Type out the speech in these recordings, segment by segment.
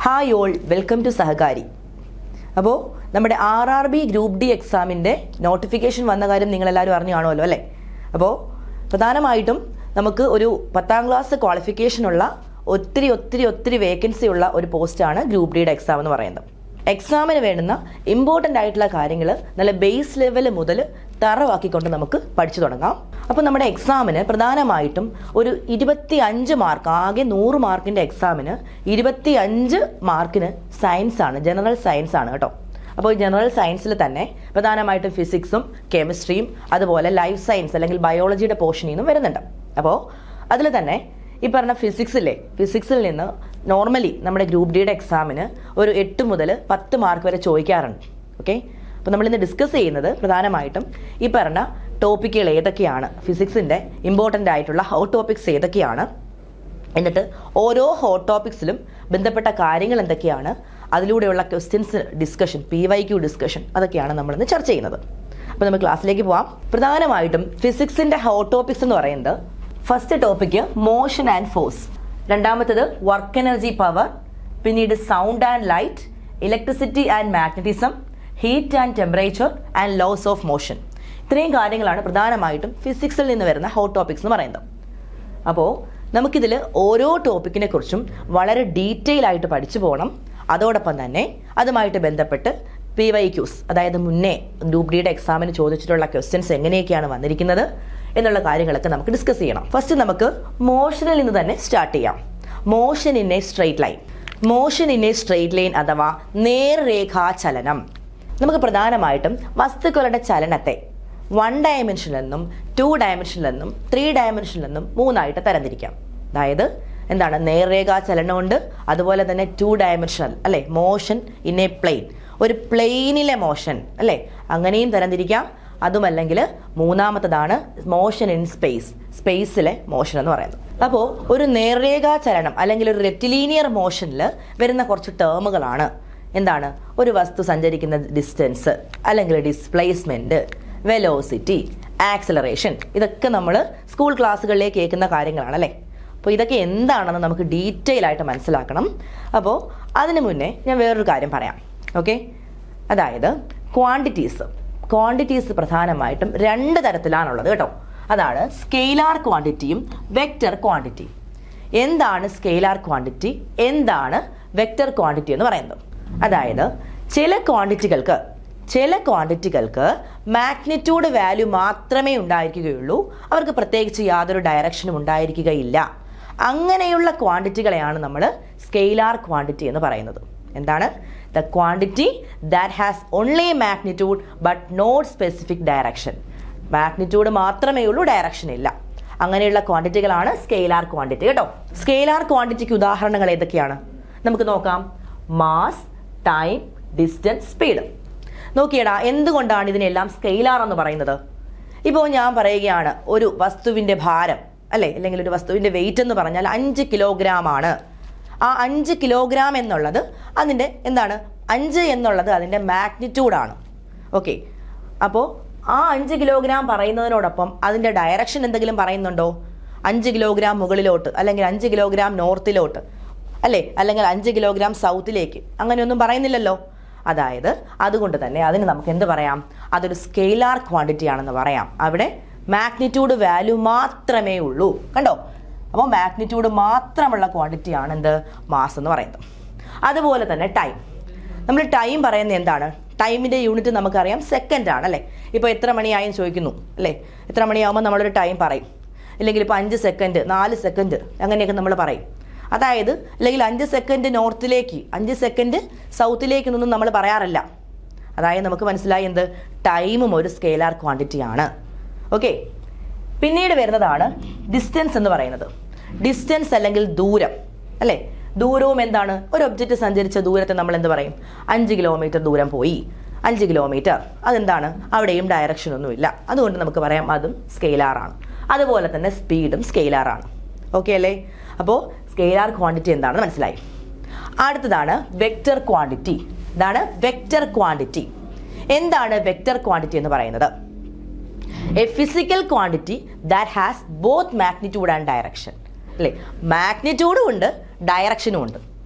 Hi all, welcome to Sahakari. അപ്പോൾ നമ്മുടെ RRB group D എക്സാമിൻ്റെ നോട്ടിഫിക്കേഷൻ വന്ന കാര്യം നിങ്ങളെല്ലാവരും അറിഞ്ഞു കാണുമല്ലോ അല്ലേ? അപ്പോൾ പ്രധാനമായിട്ടും നമുക്ക് ഒരു 10ാം ക്ലാസ് ക്വാളിഫിക്കേഷനുള്ള ഒത്തിരി വേക്കൻസി ഉള്ള ഒരു പോസ്റ്റാണ് ഗ്രൂപ്പ് ഡിയുടെ എക്സാം എന്ന് പറയുന്നത്. എക്സാമിന് വേണ്ടുന്ന ഇമ്പോർട്ടൻ്റ് ആയിട്ടുള്ള കാര്യങ്ങൾ നല്ല ബേസ് ലെവൽ മുതൽ തറവാക്കിക്കൊണ്ട് നമുക്ക് പഠിച്ചു തുടങ്ങാം. അപ്പോൾ നമ്മുടെ എക്സാമിന് പ്രധാനമായിട്ടും ഒരു 25 മാർക്ക്, ആകെ 100 മാർക്കിൻ്റെ എക്സാമിന് 25 മാർക്കിന് സയൻസാണ്, ജനറൽ സയൻസ് ആണ് കേട്ടോ. അപ്പോൾ ജനറൽ സയൻസിൽ തന്നെ പ്രധാനമായിട്ടും ഫിസിക്സും കെമിസ്ട്രിയും അതുപോലെ ലൈഫ് സയൻസ് അല്ലെങ്കിൽ ബയോളജിയുടെ പോർഷനിൽ നിന്നും വരുന്നുണ്ട്. അപ്പോൾ അതിൽ തന്നെ ഈ പറഞ്ഞ ഫിസിക്സിൽ നിന്ന് നോർമലി നമ്മുടെ ഗ്രൂപ്പ് ഡിയുടെ എക്സാമിന് ഒരു 8 മുതൽ 10 മാർക്ക് വരെ ചോദിക്കാറുണ്ട്. ഓക്കെ, അപ്പോൾ നമ്മളിന്ന് ഡിസ്കസ് ചെയ്യുന്നത് പ്രധാനമായിട്ടും ഈ പറഞ്ഞ ടോപ്പിക്കുകൾ ഏതൊക്കെയാണ്, ഫിസിക്സിൻ്റെ ഇമ്പോർട്ടൻ്റ് ആയിട്ടുള്ള ഹോട്ട് ടോപ്പിക്സ് ഏതൊക്കെയാണ്, എന്നിട്ട് ഓരോ ഹോട്ട് ടോപ്പിക്സിലും ബന്ധപ്പെട്ട കാര്യങ്ങൾ എന്തൊക്കെയാണ്, അതിലൂടെയുള്ള ക്വസ്റ്റ്യൻസ് ഡിസ്കഷൻ, PYQ ഡിസ്കഷൻ, അതൊക്കെയാണ് നമ്മളിന്ന് ചർച്ച ചെയ്യുന്നത്. അപ്പോൾ നമുക്ക് ക്ലാസ്സിലേക്ക് പോവാം. പ്രധാനമായിട്ടും ഫിസിക്സിൻ്റെ ഹോട്ട് ടോപ്പിക്സ് എന്ന് പറയുന്നത് first topic motion and force, രണ്ടാമത്തേത് വർക്ക് എനർജി പവർ, പിന്നീട് sound and light, electricity and magnetism, heat and temperature and laws of motion. ഇത്രയും കാര്യങ്ങളാണ് പ്രധാനമായിട്ടും ഫിസിക്സിൽ നിന്ന് വരുന്ന ഹോട്ട് ടോപ്പിക്സ് എന്ന് പറയുന്നത്. അപ്പോൾ നമുക്കിതിൽ ഓരോ ടോപ്പിക്കിനെ കുറിച്ചും വളരെ ഡീറ്റെയിൽ ആയിട്ട് പഠിച്ചു പോകണം. അതോടൊപ്പം തന്നെ അതുമായിട്ട് ബന്ധപ്പെട്ട് PYQs, അതായത് മുന്നേ ഗ്രൂപ്പ് ഡിയുടെ എക്സാമിന് ചോദിച്ചിട്ടുള്ള ക്വസ്റ്റ്യൻസ് എങ്ങനെയൊക്കെയാണ് വന്നിരിക്കുന്നത് എന്നുള്ള കാര്യങ്ങളൊക്കെ നമുക്ക് ഡിസ്കസ് ചെയ്യണം. ഫസ്റ്റ് നമുക്ക് മോഷനിൽ നിന്ന് തന്നെ സ്റ്റാർട്ട് ചെയ്യാം. Motion in A straight line. Motion in A straight line അഥവാ നേർരേഖാചലനം. നമുക്ക് പ്രധാനമായിട്ടും വസ്തുക്കളുടെ ചലനത്തെ 1 ഡയമെൻഷനിലെന്നും 2 ഡയമെൻഷനിലെന്നും 3 ഡയമെൻഷനിലെന്നും 3ആയിട്ട് തരംതിരിക്കാം. അതായത് എന്താണ്, നേർരേഖാചലനമുണ്ട്, അതുപോലെ തന്നെ 2 ഡയമെൻഷണൽ അല്ലേ, മോഷൻ ഇൻ എ പ്ലെയിൻ, ഒരു പ്ലെയിനിലെ മോഷൻ അല്ലേ, അങ്ങനെയും തരംതിരിക്കാം. അതുമല്ലെങ്കിൽ മൂന്നാമത്തതാണ് മോഷൻ ഇൻ സ്പേസ്, സ്പേസിലെ മോഷൻ എന്ന് പറയുന്നത്. അപ്പോൾ ഒരു നേർരേഖാചലനം അല്ലെങ്കിൽ ഒരു റെക്റ്റിലീനിയർ മോഷനിൽ വരുന്ന കുറച്ച് ടേമുകളാണ് എന്താണ്, ഒരു വസ്തു സഞ്ചരിക്കുന്ന ഡിസ്റ്റൻസ് അല്ലെങ്കിൽ ഡിസ്പ്ലേസ്മെൻറ്റ്, വെലോസിറ്റി, ആക്സലറേഷൻ. ഇതൊക്കെ നമ്മൾ സ്കൂൾ ക്ലാസ്സുകളിലേക്ക് കേൾക്കുന്ന കാര്യങ്ങളാണ് അല്ലേ. അപ്പോൾ ഇതൊക്കെ എന്താണെന്ന് നമുക്ക് ഡീറ്റെയിൽ ആയിട്ട് മനസ്സിലാക്കണം. അപ്പോൾ അതിനു മുന്നേ ഞാൻ വേറൊരു കാര്യം പറയാം. ഓക്കെ, അതായത് ക്വാണ്ടിറ്റീസ് പ്രധാനമായിട്ടും 2 തരത്തിലാണുള്ളത് കേട്ടോ. അതാണ് സ്കെയിലാർ ക്വാണ്ടിറ്റിയും വെക്റ്റർ ക്വാണ്ടിറ്റിയും. എന്താണ് സ്കെയിലാർ ക്വാണ്ടിറ്റി, എന്താണ് വെക്റ്റർ ക്വാണ്ടിറ്റി എന്ന് പറയുന്നത്? അതായത് ചില ക്വാണ്ടിറ്റികൾക്ക് മാഗ്നിറ്റ്യൂഡ് വാല്യൂ മാത്രമേ ഉണ്ടായിരിക്കുകയുള്ളൂ, അവർക്ക് പ്രത്യേകിച്ച് യാതൊരു ഡയറക്ഷനും ഉണ്ടായിരിക്കുകയില്ല. അങ്ങനെയുള്ള ക്വാണ്ടിറ്റികളെയാണ് നമ്മൾ സ്കെയിലാർ ക്വാണ്ടിറ്റി എന്ന് പറയുന്നത്. എന്താണ്? The quantity that has only magnitude but not specific direction. Magnitude മാത്രമേ ഉള്ളൂ, ഡയറക്ഷൻ ഇല്ല. അങ്ങനെയുള്ള ക്വാണ്ടിറ്റികളാണ് സ്കെയിലാർ ക്വാണ്ടിറ്റി കേട്ടോ. സ്കെയിലാർ ക്വാണ്ടിറ്റിക്ക് ഉദാഹരണങ്ങൾ ഏതൊക്കെയാണ് നമുക്ക് നോക്കാം. Mass, time, distance, speed. നോക്കിയടാ, എന്തുകൊണ്ടാണ് ഇതിനെല്ലാം സ്കെയിലാർ എന്ന് പറയുന്നത്? ഇപ്പോൾ ഞാൻ പറയുകയാണ് ഒരു വസ്തുവിൻ്റെ ഭാരം അല്ലേ, അല്ലെങ്കിൽ ഒരു വസ്തുവിൻ്റെ വെയിറ്റ് എന്ന് പറഞ്ഞാൽ 5 കിലോഗ്രാം ആണ്. ആ 5 കിലോഗ്രാം എന്നുള്ളത് അതിൻ്റെ എന്താണ്, 5 എന്നുള്ളത് അതിൻ്റെ മാഗ്നിറ്റ്യൂഡാണ്. ഓക്കെ, അപ്പോൾ ആ 5 കിലോഗ്രാം പറയുന്നതിനോടൊപ്പം അതിൻ്റെ ഡയറക്ഷൻ എന്തെങ്കിലും പറയുന്നുണ്ടോ? 5 കിലോഗ്രാം മുകളിലോട്ട്, അല്ലെങ്കിൽ 5 കിലോഗ്രാം നോർത്തിലോട്ട് അല്ലേ, അല്ലെങ്കിൽ 5 കിലോഗ്രാം സൗത്തിലേക്ക്, അങ്ങനെയൊന്നും പറയുന്നില്ലല്ലോ. അതായത് അതുകൊണ്ട് തന്നെ അതിന് നമുക്ക് എന്ത് പറയാം, അതൊരു സ്കെയിലാർ ക്വാണ്ടിറ്റി ആണെന്ന് പറയാം. അവിടെ മാഗ്നിറ്റ്യൂഡ് വാല്യൂ മാത്രമേ ഉള്ളൂ. കണ്ടോ? അപ്പോൾ മാഗ്നിറ്റ്യൂഡ് മാത്രമുള്ള ക്വാണ്ടിറ്റിയാണ് എന്ത്, മാസ് എന്ന് പറയുന്നത്. അതുപോലെ തന്നെ ടൈം. നമ്മൾ ടൈം പറയുന്നത് എന്താണ്? ടൈമിൻ്റെ യൂണിറ്റ് നമുക്കറിയാം, സെക്കൻഡ് ആണ് അല്ലേ. ഇപ്പോൾ എത്ര മണിയായെന്ന് ചോദിക്കുന്നു അല്ലേ, എത്ര മണിയാകുമ്പോൾ നമ്മളൊരു ടൈം പറയും. ഇല്ലെങ്കിൽ ഇപ്പോൾ 5 സെക്കൻഡ്, 4 സെക്കൻഡ് അങ്ങനെയൊക്കെ നമ്മൾ പറയും. അതായത് അല്ലെങ്കിൽ 5 സെക്കൻഡ് നോർത്തിലേക്ക്, 5 സെക്കൻഡ് സൗത്തിലേക്കൊന്നും നമ്മൾ പറയാറില്ല. അതായത് നമുക്ക് മനസ്സിലായി എന്ത്, ടൈമും ഒരു സ്കെയിലാർ ക്വാണ്ടിറ്റി ആണ്. ഓക്കെ, പിന്നീട് വരുന്നതാണ് ഡിസ്റ്റൻസ് എന്ന് പറയുന്നത്. ഡിസ്റ്റൻസ് അല്ലെങ്കിൽ ദൂരം അല്ലേ. ദൂരവും എന്താണ്, ഒരു ഒബ്ജക്റ്റ് സഞ്ചരിച്ച ദൂരത്തെ നമ്മൾ എന്ത് പറയും, 5 കിലോമീറ്റർ ദൂരം പോയി. 5 കിലോമീറ്റർ അതെന്താണ്, അവിടെയും ഡയറക്ഷൻ ഒന്നുമില്ല, അതുകൊണ്ട് നമുക്ക് പറയാം അതും സ്കെയിലാറാണ്. അതുപോലെ തന്നെ സ്പീഡും സ്കെയിലാറാണ്. ഓക്കെ അല്ലേ? അപ്പോൾ സ്കെയിലാർ ക്വാണ്ടിറ്റി എന്താണെന്ന് മനസ്സിലായി. അടുത്തതാണ് വെക്റ്റർ ക്വാണ്ടിറ്റി. ഇതാണ് വെക്റ്റർ ക്വാണ്ടിറ്റി. എന്താണ് വെക്റ്റർ ക്വാണ്ടിറ്റി എന്ന് പറയുന്നത്? A physical quantity that has both magnitude and direction. അല്ലേ, മാഗ്നിറ്റ്യൂഡും ഉണ്ട്, ഡയറക്ഷനും ഉണ്ട്.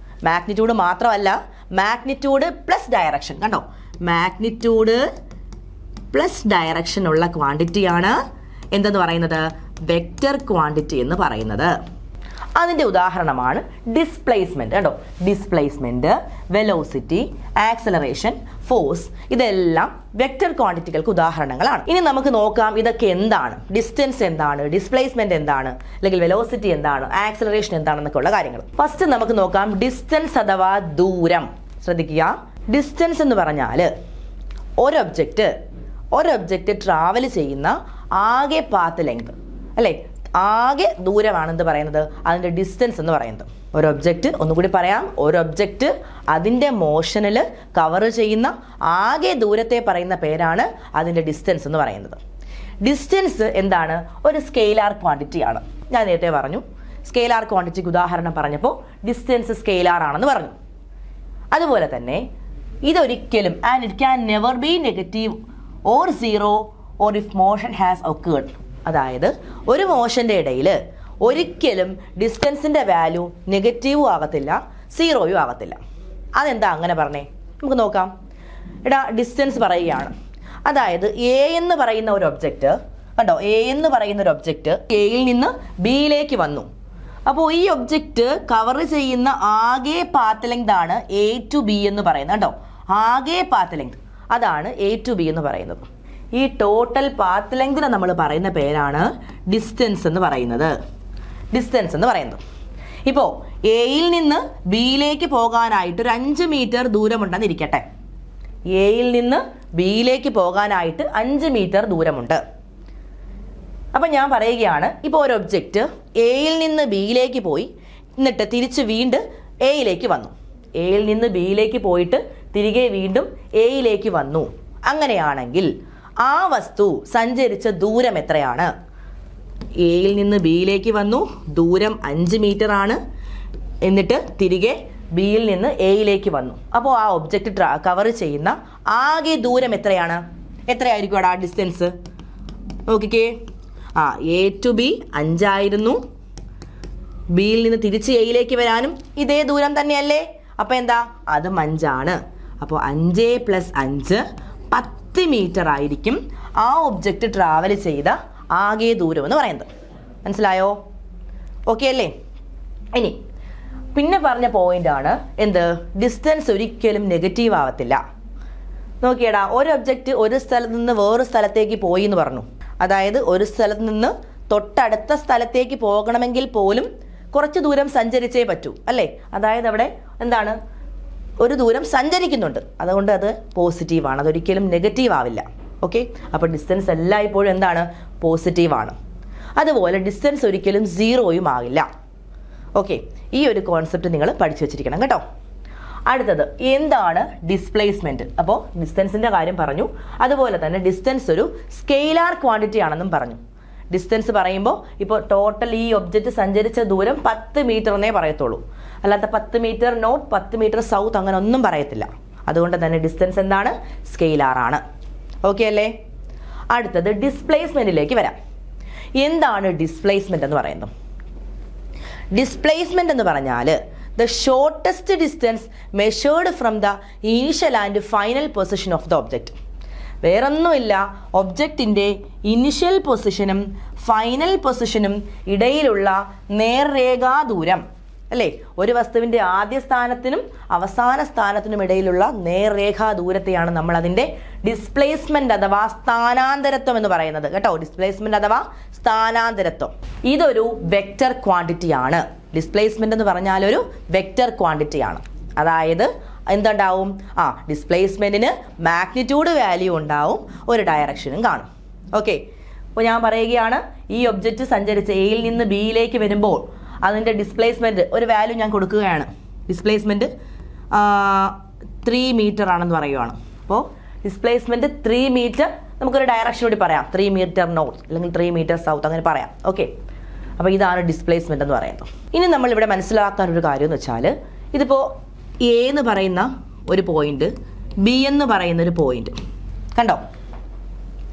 മാഗ്നിറ്റ്യൂഡ് മാത്രമല്ല, മാഗ്നിറ്റ്യൂഡ് പ്ലസ് ഡയറക്ഷൻ. കണ്ടോ, മാഗ്നിറ്റ്യൂഡ് പ്ലസ് ഡയറക്ഷൻ ഉള്ള ക്വാണ്ടിറ്റിയാണ് എന്തെന്ന് പറയുന്നത്, വെക്റ്റർ ക്വാണ്ടിറ്റി എന്ന് പറയുന്നത്. അതിൻ്റെ ഉദാഹരണമാണ് ഡിസ്പ്ലേസ്മെന്റ്. കണ്ടോ, ഡിസ്പ്ലേസ്മെന്റ്, വെലോസിറ്റി, ആക്സലറേഷൻ, ഫോഴ്സ്, ഇതെല്ലാം വെക്റ്റർ ക്വാണ്ടിറ്റികൾക്ക് ഉദാഹരണങ്ങളാണ്. ഇനി നമുക്ക് നോക്കാം ഇതൊക്കെ എന്താണ്, ഡിസ്റ്റൻസ് എന്താണ്, ഡിസ്പ്ലേസ്മെന്റ് എന്താണ്, അല്ലെങ്കിൽ വെലോസിറ്റി എന്താണ്, ആക്സലറേഷൻ എന്താണെന്നൊക്കെ ഉള്ള കാര്യങ്ങൾ. ഫസ്റ്റ് നമുക്ക് നോക്കാം ഡിസ്റ്റൻസ് അഥവാ ദൂരം. ശ്രദ്ധിക്കുക, ഡിസ്റ്റൻസ് എന്ന് പറഞ്ഞാൽ ഒരു ഒബ്ജക്റ്റ് ട്രാവൽ ചെയ്യുന്ന ആകെ പാത്ത് ലെങ്ത് അല്ലേ, ആകെ ദൂരമാണെന്ന് പറയുന്നത് അതിൻ്റെ ഡിസ്റ്റൻസ് എന്ന് പറയുന്നത്. ഒരു ഒബ്ജക്റ്റ്, ഒന്നുകൂടി പറയാം, ഒരു ഒബ്ജക്റ്റ് അതിൻ്റെ മോഷനിൽ കവർ ചെയ്യുന്ന ആകെ ദൂരത്തെ പറയുന്ന പേരാണ് അതിൻ്റെ ഡിസ്റ്റൻസ് എന്ന് പറയുന്നത്. ഡിസ്റ്റൻസ് എന്താണ്, ഒരു സ്കെയിലാർ ക്വാണ്ടിറ്റിയാണ്. ഞാൻ നേരത്തെ പറഞ്ഞു, സ്കെയിലാർ ക്വാണ്ടിറ്റിക്ക് ഉദാഹരണം പറഞ്ഞപ്പോൾ ഡിസ്റ്റൻസ് സ്കെയിലാർ ആണെന്ന് പറഞ്ഞു. അതുപോലെ തന്നെ ഇതൊരിക്കലും and it can never be negative or zero or if motion has occurred. അതായത് ഒരു മോഷൻ്റെ ഇടയിൽ ഒരിക്കലും ഡിസ്റ്റൻസിൻ്റെ വാല്യൂ നെഗറ്റീവും ആകത്തില്ല, സീറോയും ആകത്തില്ല. അതെന്താ അങ്ങനെ പറഞ്ഞേ, നമുക്ക് നോക്കാം. ഡിസ്റ്റൻസ് പറയുകയാണ്, അതായത് എ എന്ന് പറയുന്ന ഒരു ഒബ്ജക്റ്റ്, കണ്ടോ, എ എന്ന് പറയുന്ന ഒരു ഒബ്ജക്റ്റ് എയിൽ നിന്ന് ബിയിലേക്ക് വന്നു. അപ്പോൾ ഈ ഒബ്ജക്റ്റ് കവർ ചെയ്യുന്ന ആകെ പാത്ത് ലെങ്ത് ആണ് എ ടു ബി എന്ന് പറയുന്നത്. കണ്ടോ, ആകെ പാത്ത് ലെങ്ത്, അതാണ് എ ടു ബി എന്ന് പറയുന്നത്. ഈ ടോട്ടൽ പാത്ത് ലെങ്തിനെ നമ്മൾ പറയുന്ന പേരാണ് ഡിസ്റ്റൻസ് എന്ന് പറയുന്നത്. ഡിസ്റ്റൻസ് എന്ന് പറയുന്നത്. ഇപ്പോൾ എയിൽ നിന്ന് ബിയിലേക്ക് പോകാനായിട്ട് ഒരു 5 മീറ്റർ ദൂരമുണ്ടെന്ന് ഇരിക്കട്ടെ. എയിൽ നിന്ന് ബിയിലേക്ക് പോകാനായിട്ട് 5 മീറ്റർ ദൂരമുണ്ട്. അപ്പം ഞാൻ പറയുകയാണ്, ഇപ്പോൾ ഒരു ഒബ്ജക്റ്റ് എയിൽ നിന്ന് ബിയിലേക്ക് പോയി, എന്നിട്ട് തിരിച്ച് വീണ്ടും എയിലേക്ക് വന്നു. എയിൽ നിന്ന് ബിയിലേക്ക് പോയിട്ട് തിരികെ വീണ്ടും എയിലേക്ക് വന്നു. അങ്ങനെയാണെങ്കിൽ ആ വസ്തു സഞ്ചരിച്ച ദൂരം എത്രയാണ്? എയിൽ നിന്ന് ബിയിലേക്ക് വന്നു, ദൂരം 5 മീറ്റർ ആണ്. എന്നിട്ട് തിരികെ ബിയിൽ നിന്ന് എയിലേക്ക് വന്നു. അപ്പോൾ ആ ഒബ്ജക്റ്റ് കവർ ചെയ്യുന്ന ആകെ ദൂരം എത്രയാണ്? എത്രയായിരിക്കും ആ ഡിസ്റ്റൻസ്? നോക്കിക്കേ, എ ടു ബി 5 ആയിരുന്നു. ബിയിൽ നിന്ന് തിരിച്ച് എയിലേക്ക് വരാനും ഇതേ ദൂരം തന്നെയല്ലേ? അപ്പോൾ എന്താ, അതും 5 ആണ്. അപ്പോൾ 5 + 5 10 മീറ്റർ ആയിരിക്കും ആ ഒബ്ജക്റ്റ് ട്രാവൽ ചെയ്ത ആകെ ദൂരം എന്ന് പറയുന്നത്. മനസ്സിലായോ? ഓക്കെ അല്ലേ? ഇനി പിന്നെ പറഞ്ഞ പോയിന്റ് ആണ് എന്ത്, ഡിസ്റ്റൻസ് ഒരിക്കലും നെഗറ്റീവ് ആവത്തില്ല. നോക്കിയടാ, ഒരു ഒബ്ജക്റ്റ് ഒരു സ്ഥലത്ത് നിന്ന് വേറൊരു സ്ഥലത്തേക്ക് പോയി എന്ന് പറഞ്ഞു. അതായത് ഒരു സ്ഥലത്ത് നിന്ന് തൊട്ടടുത്ത സ്ഥലത്തേക്ക് പോകണമെങ്കിൽ പോലും കുറച്ച് ദൂരം സഞ്ചരിച്ചേ പറ്റൂ അല്ലേ? അതായത് അവിടെ എന്താണ്, ഒരു ദൂരം സഞ്ചരിക്കുന്നുണ്ട്, അതുകൊണ്ട് അത് പോസിറ്റീവാണ്, അതൊരിക്കലും നെഗറ്റീവ് ആവില്ല. ഓക്കെ, അപ്പോൾ ഡിസ്റ്റൻസ് എല്ലായ്പ്പോഴും എന്താണ്, പോസിറ്റീവാണ്. അതുപോലെ ഡിസ്റ്റൻസ് ഒരിക്കലും സീറോയും ആകില്ല. ഓക്കെ, ഈ ഒരു കോൺസെപ്റ്റ് നിങ്ങൾ പഠിച്ചു വെച്ചിരിക്കണം കേട്ടോ. അടുത്തത് എന്താണ് ഡിസ്പ്ലേസ്മെന്റ്? അപ്പോൾ ഡിസ്റ്റൻസിന്റെ കാര്യം പറഞ്ഞു, അതുപോലെ തന്നെ ഡിസ്റ്റൻസ് ഒരു സ്കെയിലാർ ക്വാണ്ടിറ്റി ആണെന്നും പറഞ്ഞു. ഡിസ്റ്റൻസ് പറയുമ്പോൾ ഇപ്പോൾ ടോട്ടൽ ഈ ഒബ്ജക്റ്റ് സഞ്ചരിച്ച ദൂരം 10 മീറ്റർ എന്നേ പറയത്തുള്ളൂ, അല്ലാത്ത 10 മീറ്റർ നോർത്ത് 10 മീറ്റർ സൗത്ത് അങ്ങനെ ഒന്നും പറയത്തില്ല. അതുകൊണ്ട് തന്നെ ഡിസ്റ്റൻസ് എന്താണ്, സ്കെയിലാർ ആണ്. ഓക്കെ അല്ലേ? അടുത്തത് ഡിസ്പ്ലേസ്മെന്റിലേക്ക് വരാം. എന്താണ് ഡിസ്പ്ലേസ്മെന്റ് എന്ന് പറയുന്നത്? ഡിസ്പ്ലേസ്മെന്റ് എന്ന് പറഞ്ഞാൽ the shortest distance measured from the initial and final position of the object. വേറൊന്നുമില്ല, ഒബ്ജക്റ്റിൻ്റെ ഇനിഷ്യൽ പൊസിഷനും ഫൈനൽ പൊസിഷനും ഇടയിലുള്ള നേർരേഖാ ദൂരം അല്ലേ? ഒരു വസ്തുവിൻ്റെ ആദ്യ സ്ഥാനത്തിനും അവസാന സ്ഥാനത്തിനും ഇടയിലുള്ള നേർരേഖാ ദൂരത്തെയാണ് നമ്മൾ അതിൻ്റെ ഡിസ്പ്ലേസ്മെന്റ് അഥവാ സ്ഥാനാന്തരത്വം എന്ന് പറയുന്നത് കേട്ടോ. ഡിസ്പ്ലേസ്മെന്റ് അഥവാ സ്ഥാനാന്തരത്വം ഇതൊരു വെക്റ്റർ ക്വാണ്ടിറ്റി ആണ്. ഡിസ്പ്ലേസ്മെന്റ് എന്ന് പറഞ്ഞാൽ ഒരു വെക്റ്റർ ക്വാണ്ടിറ്റി ആണ്. അതായത് എന്തുണ്ടാവും, ഡിസ്പ്ലേസ്മെന്റിന് മാഗ്നിറ്റ്യൂഡ് വാല്യൂ ഉണ്ടാവും, ഒരു ഡയറക്ഷനും കാണും. ഓക്കെ, അപ്പോൾ ഞാൻ പറയുകയാണ്, ഈ ഒബ്ജക്റ്റ് സഞ്ചരിച്ച് എയിൽ നിന്ന് ബിയിലേക്ക് വരുമ്പോൾ അതിൻ്റെ ഡിസ്പ്ലേസ്മെന്റ് ഒരു വാല്യൂ ഞാൻ കൊടുക്കുകയാണ്. ഡിസ്പ്ലേസ്മെന്റ് 3 മീറ്റർ ആണെന്ന് പറയുകയാണ്. അപ്പോൾ ഡിസ്പ്ലേസ്മെന്റ് 3 മീറ്റർ, നമുക്കൊരു ഡയറക്ഷൻ കൂടി പറയാം, 3 മീറ്റർ നോർത്ത് അല്ലെങ്കിൽ 3 മീറ്റർ സൗത്ത് അങ്ങനെ പറയാം. ഓക്കെ, അപ്പോൾ ഇതാണ് ഡിസ്പ്ലേസ്മെന്റ് എന്ന് പറയുന്നത്. ഇനി നമ്മൾ ഇവിടെ മനസ്സിലാക്കാനൊരു കാര്യം എന്ന് വെച്ചാൽ, ഇതിപ്പോൾ എ എന്ന് പറയുന്ന ഒരു പോയിന്റ്, ബി എന്ന് പറയുന്ന ഒരു പോയിന്റ് കണ്ടോ.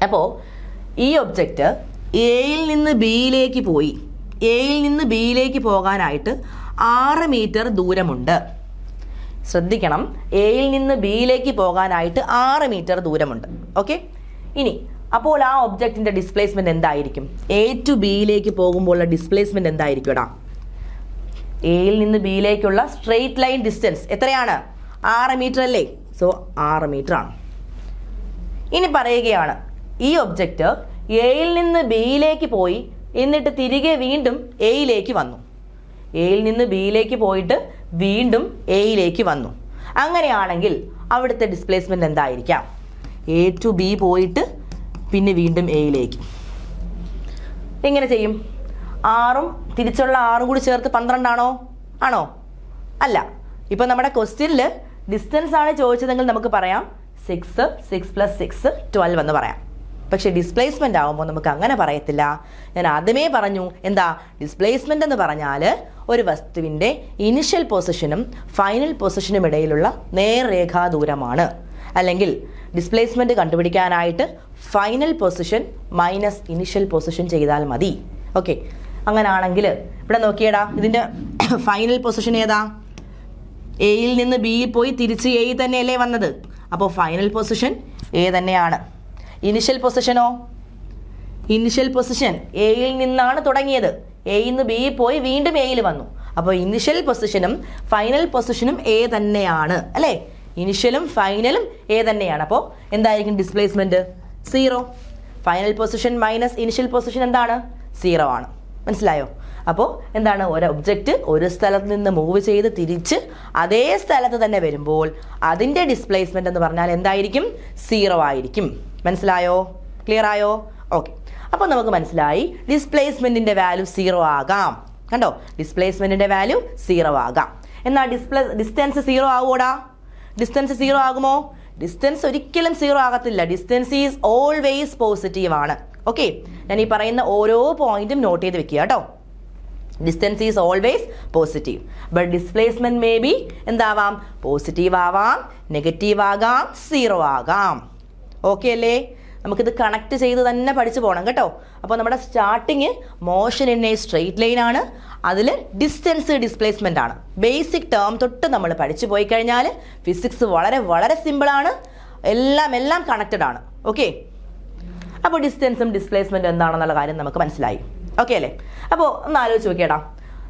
അപ്പോൾ ഈ ഒബ്ജക്റ്റ് എയിൽ നിന്ന് ബിയിലേക്ക് പോയി, എയിൽ നിന്ന് ബിയിലേക്ക് പോകാനായിട്ട് 6 മീറ്റർ ദൂരമുണ്ട്. ശ്രദ്ധിക്കണം, എയിൽ നിന്ന് ബിയിലേക്ക് പോകാനായിട്ട് 6 മീറ്റർ ദൂരമുണ്ട്. ഓക്കെ, ഇനി അപ്പോൾ ആ ഒബ്ജക്റ്റിന്റെ ഡിസ്പ്ലേസ്മെന്റ് എന്തായിരിക്കും? എ ടു ബിയിലേക്ക് പോകുമ്പോഴുള്ള ഡിസ്പ്ലേസ്മെന്റ് എന്തായിരിക്കും? എടാ, എയിൽ നിന്ന് ബിയിലേക്കുള്ള സ്ട്രെയിറ്റ് ലൈൻ ഡിസ്റ്റൻസ് എത്രയാണ്? 6 മീറ്റർ അല്ലേ? സോ 6 മീറ്റർ ആണ്. ഇനി പറയുകയാണ്, ഈ ഒബ്ജക്റ്റ് എയിൽ നിന്ന് ബിയിലേക്ക് പോയി എന്നിട്ട് തിരികെ വീണ്ടും എയിലേക്ക് വന്നു. എയിൽ നിന്ന് ബിയിലേക്ക് പോയിട്ട് വീണ്ടും എയിലേക്ക് വന്നു. അങ്ങനെയാണെങ്കിൽ അവിടുത്തെ ഡിസ്പ്ലേസ്മെന്റ് എന്തായിരിക്കാം? എ ടു ബി പോയിട്ട് പിന്നെ വീണ്ടും എയിലേക്ക്. എങ്ങനെ ചെയ്യും? 6ഉം തിരിച്ചുള്ള 6 കൂടി ചേർത്ത് 12 ആണോ? ആണോ? അല്ല. ഇപ്പം നമ്മുടെ ക്വസ്റ്റ്യനിൽ ഡിസ്റ്റൻസ് ആണ് ചോദിച്ചതെങ്കിൽ നമുക്ക് പറയാം 6 + 6 12 എന്ന് പറയാം. പക്ഷേ ഡിസ്പ്ലേസ്മെൻ്റ് ആകുമ്പോൾ നമുക്ക് അങ്ങനെ പറയത്തില്ല. ഞാൻ ആദ്യമേ പറഞ്ഞു, എന്താ ഡിസ്പ്ലേസ്മെൻ്റ് എന്ന് പറഞ്ഞാൽ ഒരു വസ്തുവിൻ്റെ ഇനിഷ്യൽ പൊസിഷനും ഫൈനൽ പൊസിഷനും ഇടയിലുള്ള നേർരേഖാ ദൂരമാണ്. അല്ലെങ്കിൽ ഡിസ്പ്ലേസ്മെൻറ്റ് കണ്ടുപിടിക്കാനായിട്ട് final position minus initial position ചെയ്താൽ മതി. ഓക്കെ, അങ്ങനാണെങ്കിൽ ഇവിടെ നോക്കിയടാ, ഇതിൻ്റെ ഫൈനൽ പൊസിഷൻ ഏതാ? എയിൽ നിന്ന് ബിയിൽ പോയി തിരിച്ച് എ തന്നെയല്ലേ വന്നത്? അപ്പോൾ ഫൈനൽ പൊസിഷൻ എ തന്നെയാണ്. ഇനിഷ്യൽ പൊസിഷനോ? ഇനിഷ്യൽ പൊസിഷൻ എയിൽ നിന്നാണ് തുടങ്ങിയത്. എയിൽ നിന്ന് ബിയിൽ പോയി വീണ്ടും എയിൽ വന്നു. അപ്പോൾ ഇനിഷ്യൽ പൊസിഷനും ഫൈനൽ പൊസിഷനും എ തന്നെയാണ് അല്ലേ? ഇനിഷ്യലും ഫൈനലും എ തന്നെയാണ്. അപ്പോൾ എന്തായിരിക്കും displacement? 0. Final position minus initial position എന്താണ്? 0 ആണ്. മനസ്സിലായോ? അപ്പോൾ എന്താണ്, ഒരു ഒബ്ജക്റ്റ് ഒരു സ്ഥലത്ത് നിന്ന് മൂവ് ചെയ്ത് തിരിച്ച് അതേ സ്ഥലത്ത് തന്നെ വരുമ്പോൾ അതിൻ്റെ ഡിസ്പ്ലേസ്മെൻ്റ് എന്ന് പറഞ്ഞാൽ എന്തായിരിക്കും? 0 ആയിരിക്കും. മനസ്സിലായോ? ക്ലിയർ ആയോ? ഓക്കെ, അപ്പോൾ നമുക്ക് മനസ്സിലായി ഡിസ്പ്ലേസ്മെൻറ്റിൻ്റെ വാല്യൂ 0 ആകാം. കണ്ടോ, ഡിസ്പ്ലേസ്മെൻറ്റിൻ്റെ വാല്യൂ 0 ആകാം. എന്നാൽ ഡിസ്റ്റൻസ് 0 ആവുമോടാ? ഡിസ്റ്റൻസ് 0 ആകുമോ? ഡിസ്റ്റൻസ് ഒരിക്കലും 0 ആകത്തില്ല. ഡിസ്റ്റൻസ് ഈസ് ഓൾവേസ് പോസിറ്റീവ് ആണ്. ഓക്കെ, ഞാൻ ഈ പറയുന്ന ഓരോ പോയിന്റും നോട്ട് ചെയ്ത് വെക്കുക കേട്ടോ. Distance is always positive. But displacement may be എന്താവാം? പോസിറ്റീവ് ആവാം, നെഗറ്റീവ് ആകാം, 0 ആകാം. ഓക്കെ അല്ലേ? നമുക്കിത് കണക്ട് ചെയ്ത് തന്നെ പഠിച്ചു പോകണം കേട്ടോ. അപ്പോൾ നമ്മുടെ starting motion in A straight line ആണ്. അതിൽ ഡിസ്റ്റൻസ് ഡിസ്പ്ലേസ്മെൻ്റ് ആണ്. ബേസിക് ടേം തൊട്ട് നമ്മൾ പഠിച്ചു പോയി കഴിഞ്ഞാൽ ഫിസിക്സ് വളരെ വളരെ സിമ്പിളാണ്. എല്ലാം കണക്റ്റഡ് ആണ്. ഓക്കെ, അപ്പോൾ ഡിസ്റ്റൻസും ഡിസ്പ്ലേസ്മെൻറ്റും എന്താണെന്നുള്ള കാര്യം നമുക്ക് മനസ്സിലായി. ഓക്കെ അല്ലേ? അപ്പോൾ ഒന്ന് ആലോചിച്ച് നോക്കിയേടാ,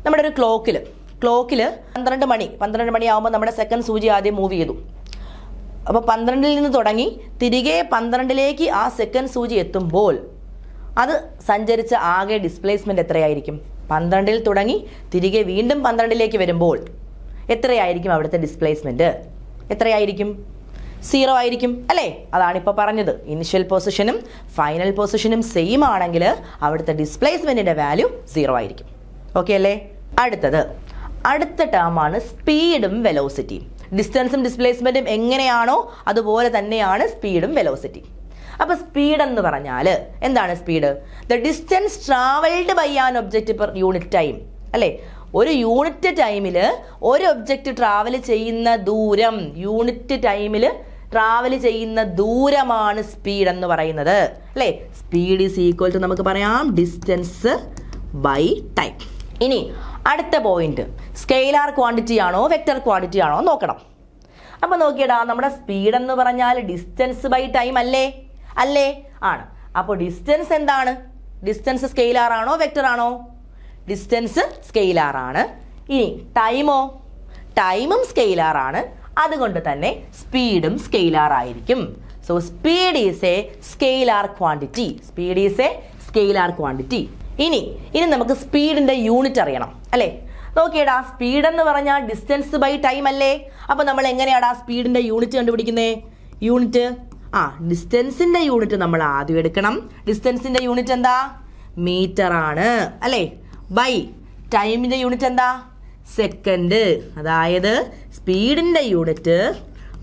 നമ്മുടെ ഒരു ക്ലോക്കിൽ 12 മണിയാകുമ്പോൾ നമ്മുടെ സെക്കൻഡ് സൂചി ആദ്യം മൂവ് ചെയ്തു. അപ്പോൾ 12-ൽ നിന്ന് തുടങ്ങി തിരികെ 12-ലേക്ക് ആ സെക്കൻഡ് സൂചി എത്തുമ്പോൾ അത് സഞ്ചരിച്ച ആകെ ഡിസ്പ്ലേസ്മെൻറ്റ് എത്രയായിരിക്കും? 12-ൽ തുടങ്ങി തിരികെ വീണ്ടും 12-ലേക്ക് വരുമ്പോൾ എത്രയായിരിക്കും അവിടുത്തെ ഡിസ്പ്ലേസ്മെൻറ്റ്? എത്രയായിരിക്കും? 0 ആയിരിക്കും അല്ലേ? അതാണ് ഇപ്പോൾ പറഞ്ഞത്. ഇനിഷ്യൽ പൊസിഷനും ഫൈനൽ പൊസിഷനും സെയിം ആണെങ്കിൽ അവിടുത്തെ ഡിസ്പ്ലേസ്മെൻറ്റിൻ്റെ വാല്യൂ 0 ആയിരിക്കും. ഓക്കെ അല്ലേ? അടുത്ത ടേമാണ് സ്പീഡും വെലോസിറ്റിയും. ഡിസ്റ്റൻസും ഡിസ്പ്ലേസ്മെൻറ്റും എങ്ങനെയാണോ അതുപോലെ തന്നെയാണ് സ്പീഡും വെലോസിറ്റി. അപ്പോൾ സ്പീഡ് എന്ന് പറഞ്ഞാൽ എന്താണ് speed? The distance travelled by an object per unit time അല്ലേ? ഒരു യൂണിറ്റ് ടൈമിൽ ഒരു ഒബ്ജക്റ്റ് ട്രാവൽ ചെയ്യുന്ന ദൂരം, യൂണിറ്റ് ടൈമിൽ ട്രാവൽ ചെയ്യുന്ന ദൂരമാണ് സ്പീഡ് എന്ന് പറയുന്നത് അല്ലേ? സ്പീഡ് ഈസ് ഈക്വൽ ടു നമുക്ക് പറയാം ഡിസ്റ്റൻസ് ബൈ ടൈം. ഇനി അടുത്ത പോയിന്റ്, സ്കെയിലാർ ക്വാണ്ടിറ്റി ആണോ വെക്റ്റർ ക്വാണ്ടിറ്റി ആണോ നോക്കണം. അപ്പോൾ നോക്കിയടാ, നമ്മുടെ സ്പീഡ് എന്ന് പറഞ്ഞാൽ ഡിസ്റ്റൻസ് ബൈ ടൈം അല്ലേ? ആണ്. അപ്പോൾ ഡിസ്റ്റൻസ് എന്താണ്? ഡിസ്റ്റൻസ് സ്കെയിലാർ ആണോ വെക്റ്റർ ആണോ? ഡിസ്റ്റൻസ് സ്കെയിലാർ ആണ്. ഇനി ടൈമോ? ടൈമും സ്കെയിലാർ ആണ്. അതുകൊണ്ട് തന്നെ സ്പീഡും സ്കെയിലാർ ആയിരിക്കും. So speed is A scalar quantity. ഇനി നമുക്ക് സ്പീഡിന്റെ യൂണിറ്റ് അറിയണം അല്ലേ? നോക്കിയടാ, സ്പീഡ് എന്ന് പറഞ്ഞാൽ ഡിസ്റ്റൻസ് ബൈ ടൈം അല്ലേ? അപ്പോൾ നമ്മൾ എങ്ങനെയാടാ സ്പീഡിന്റെ യൂണിറ്റ് കണ്ടുപിടിക്കുന്നത്? ഡിസ്റ്റൻസിന്റെ യൂണിറ്റ് നമ്മൾ ആദ്യം എടുക്കണം. ഡിസ്റ്റൻസിന്റെ യൂണിറ്റ് എന്താ? മീറ്റർ ആണ് അല്ലേ? ബൈ ടൈമിന്റെ യൂണിറ്റ് എന്താ? സെക്കൻഡ്. അതായത് സ്പീഡിന്റെ യൂണിറ്റ്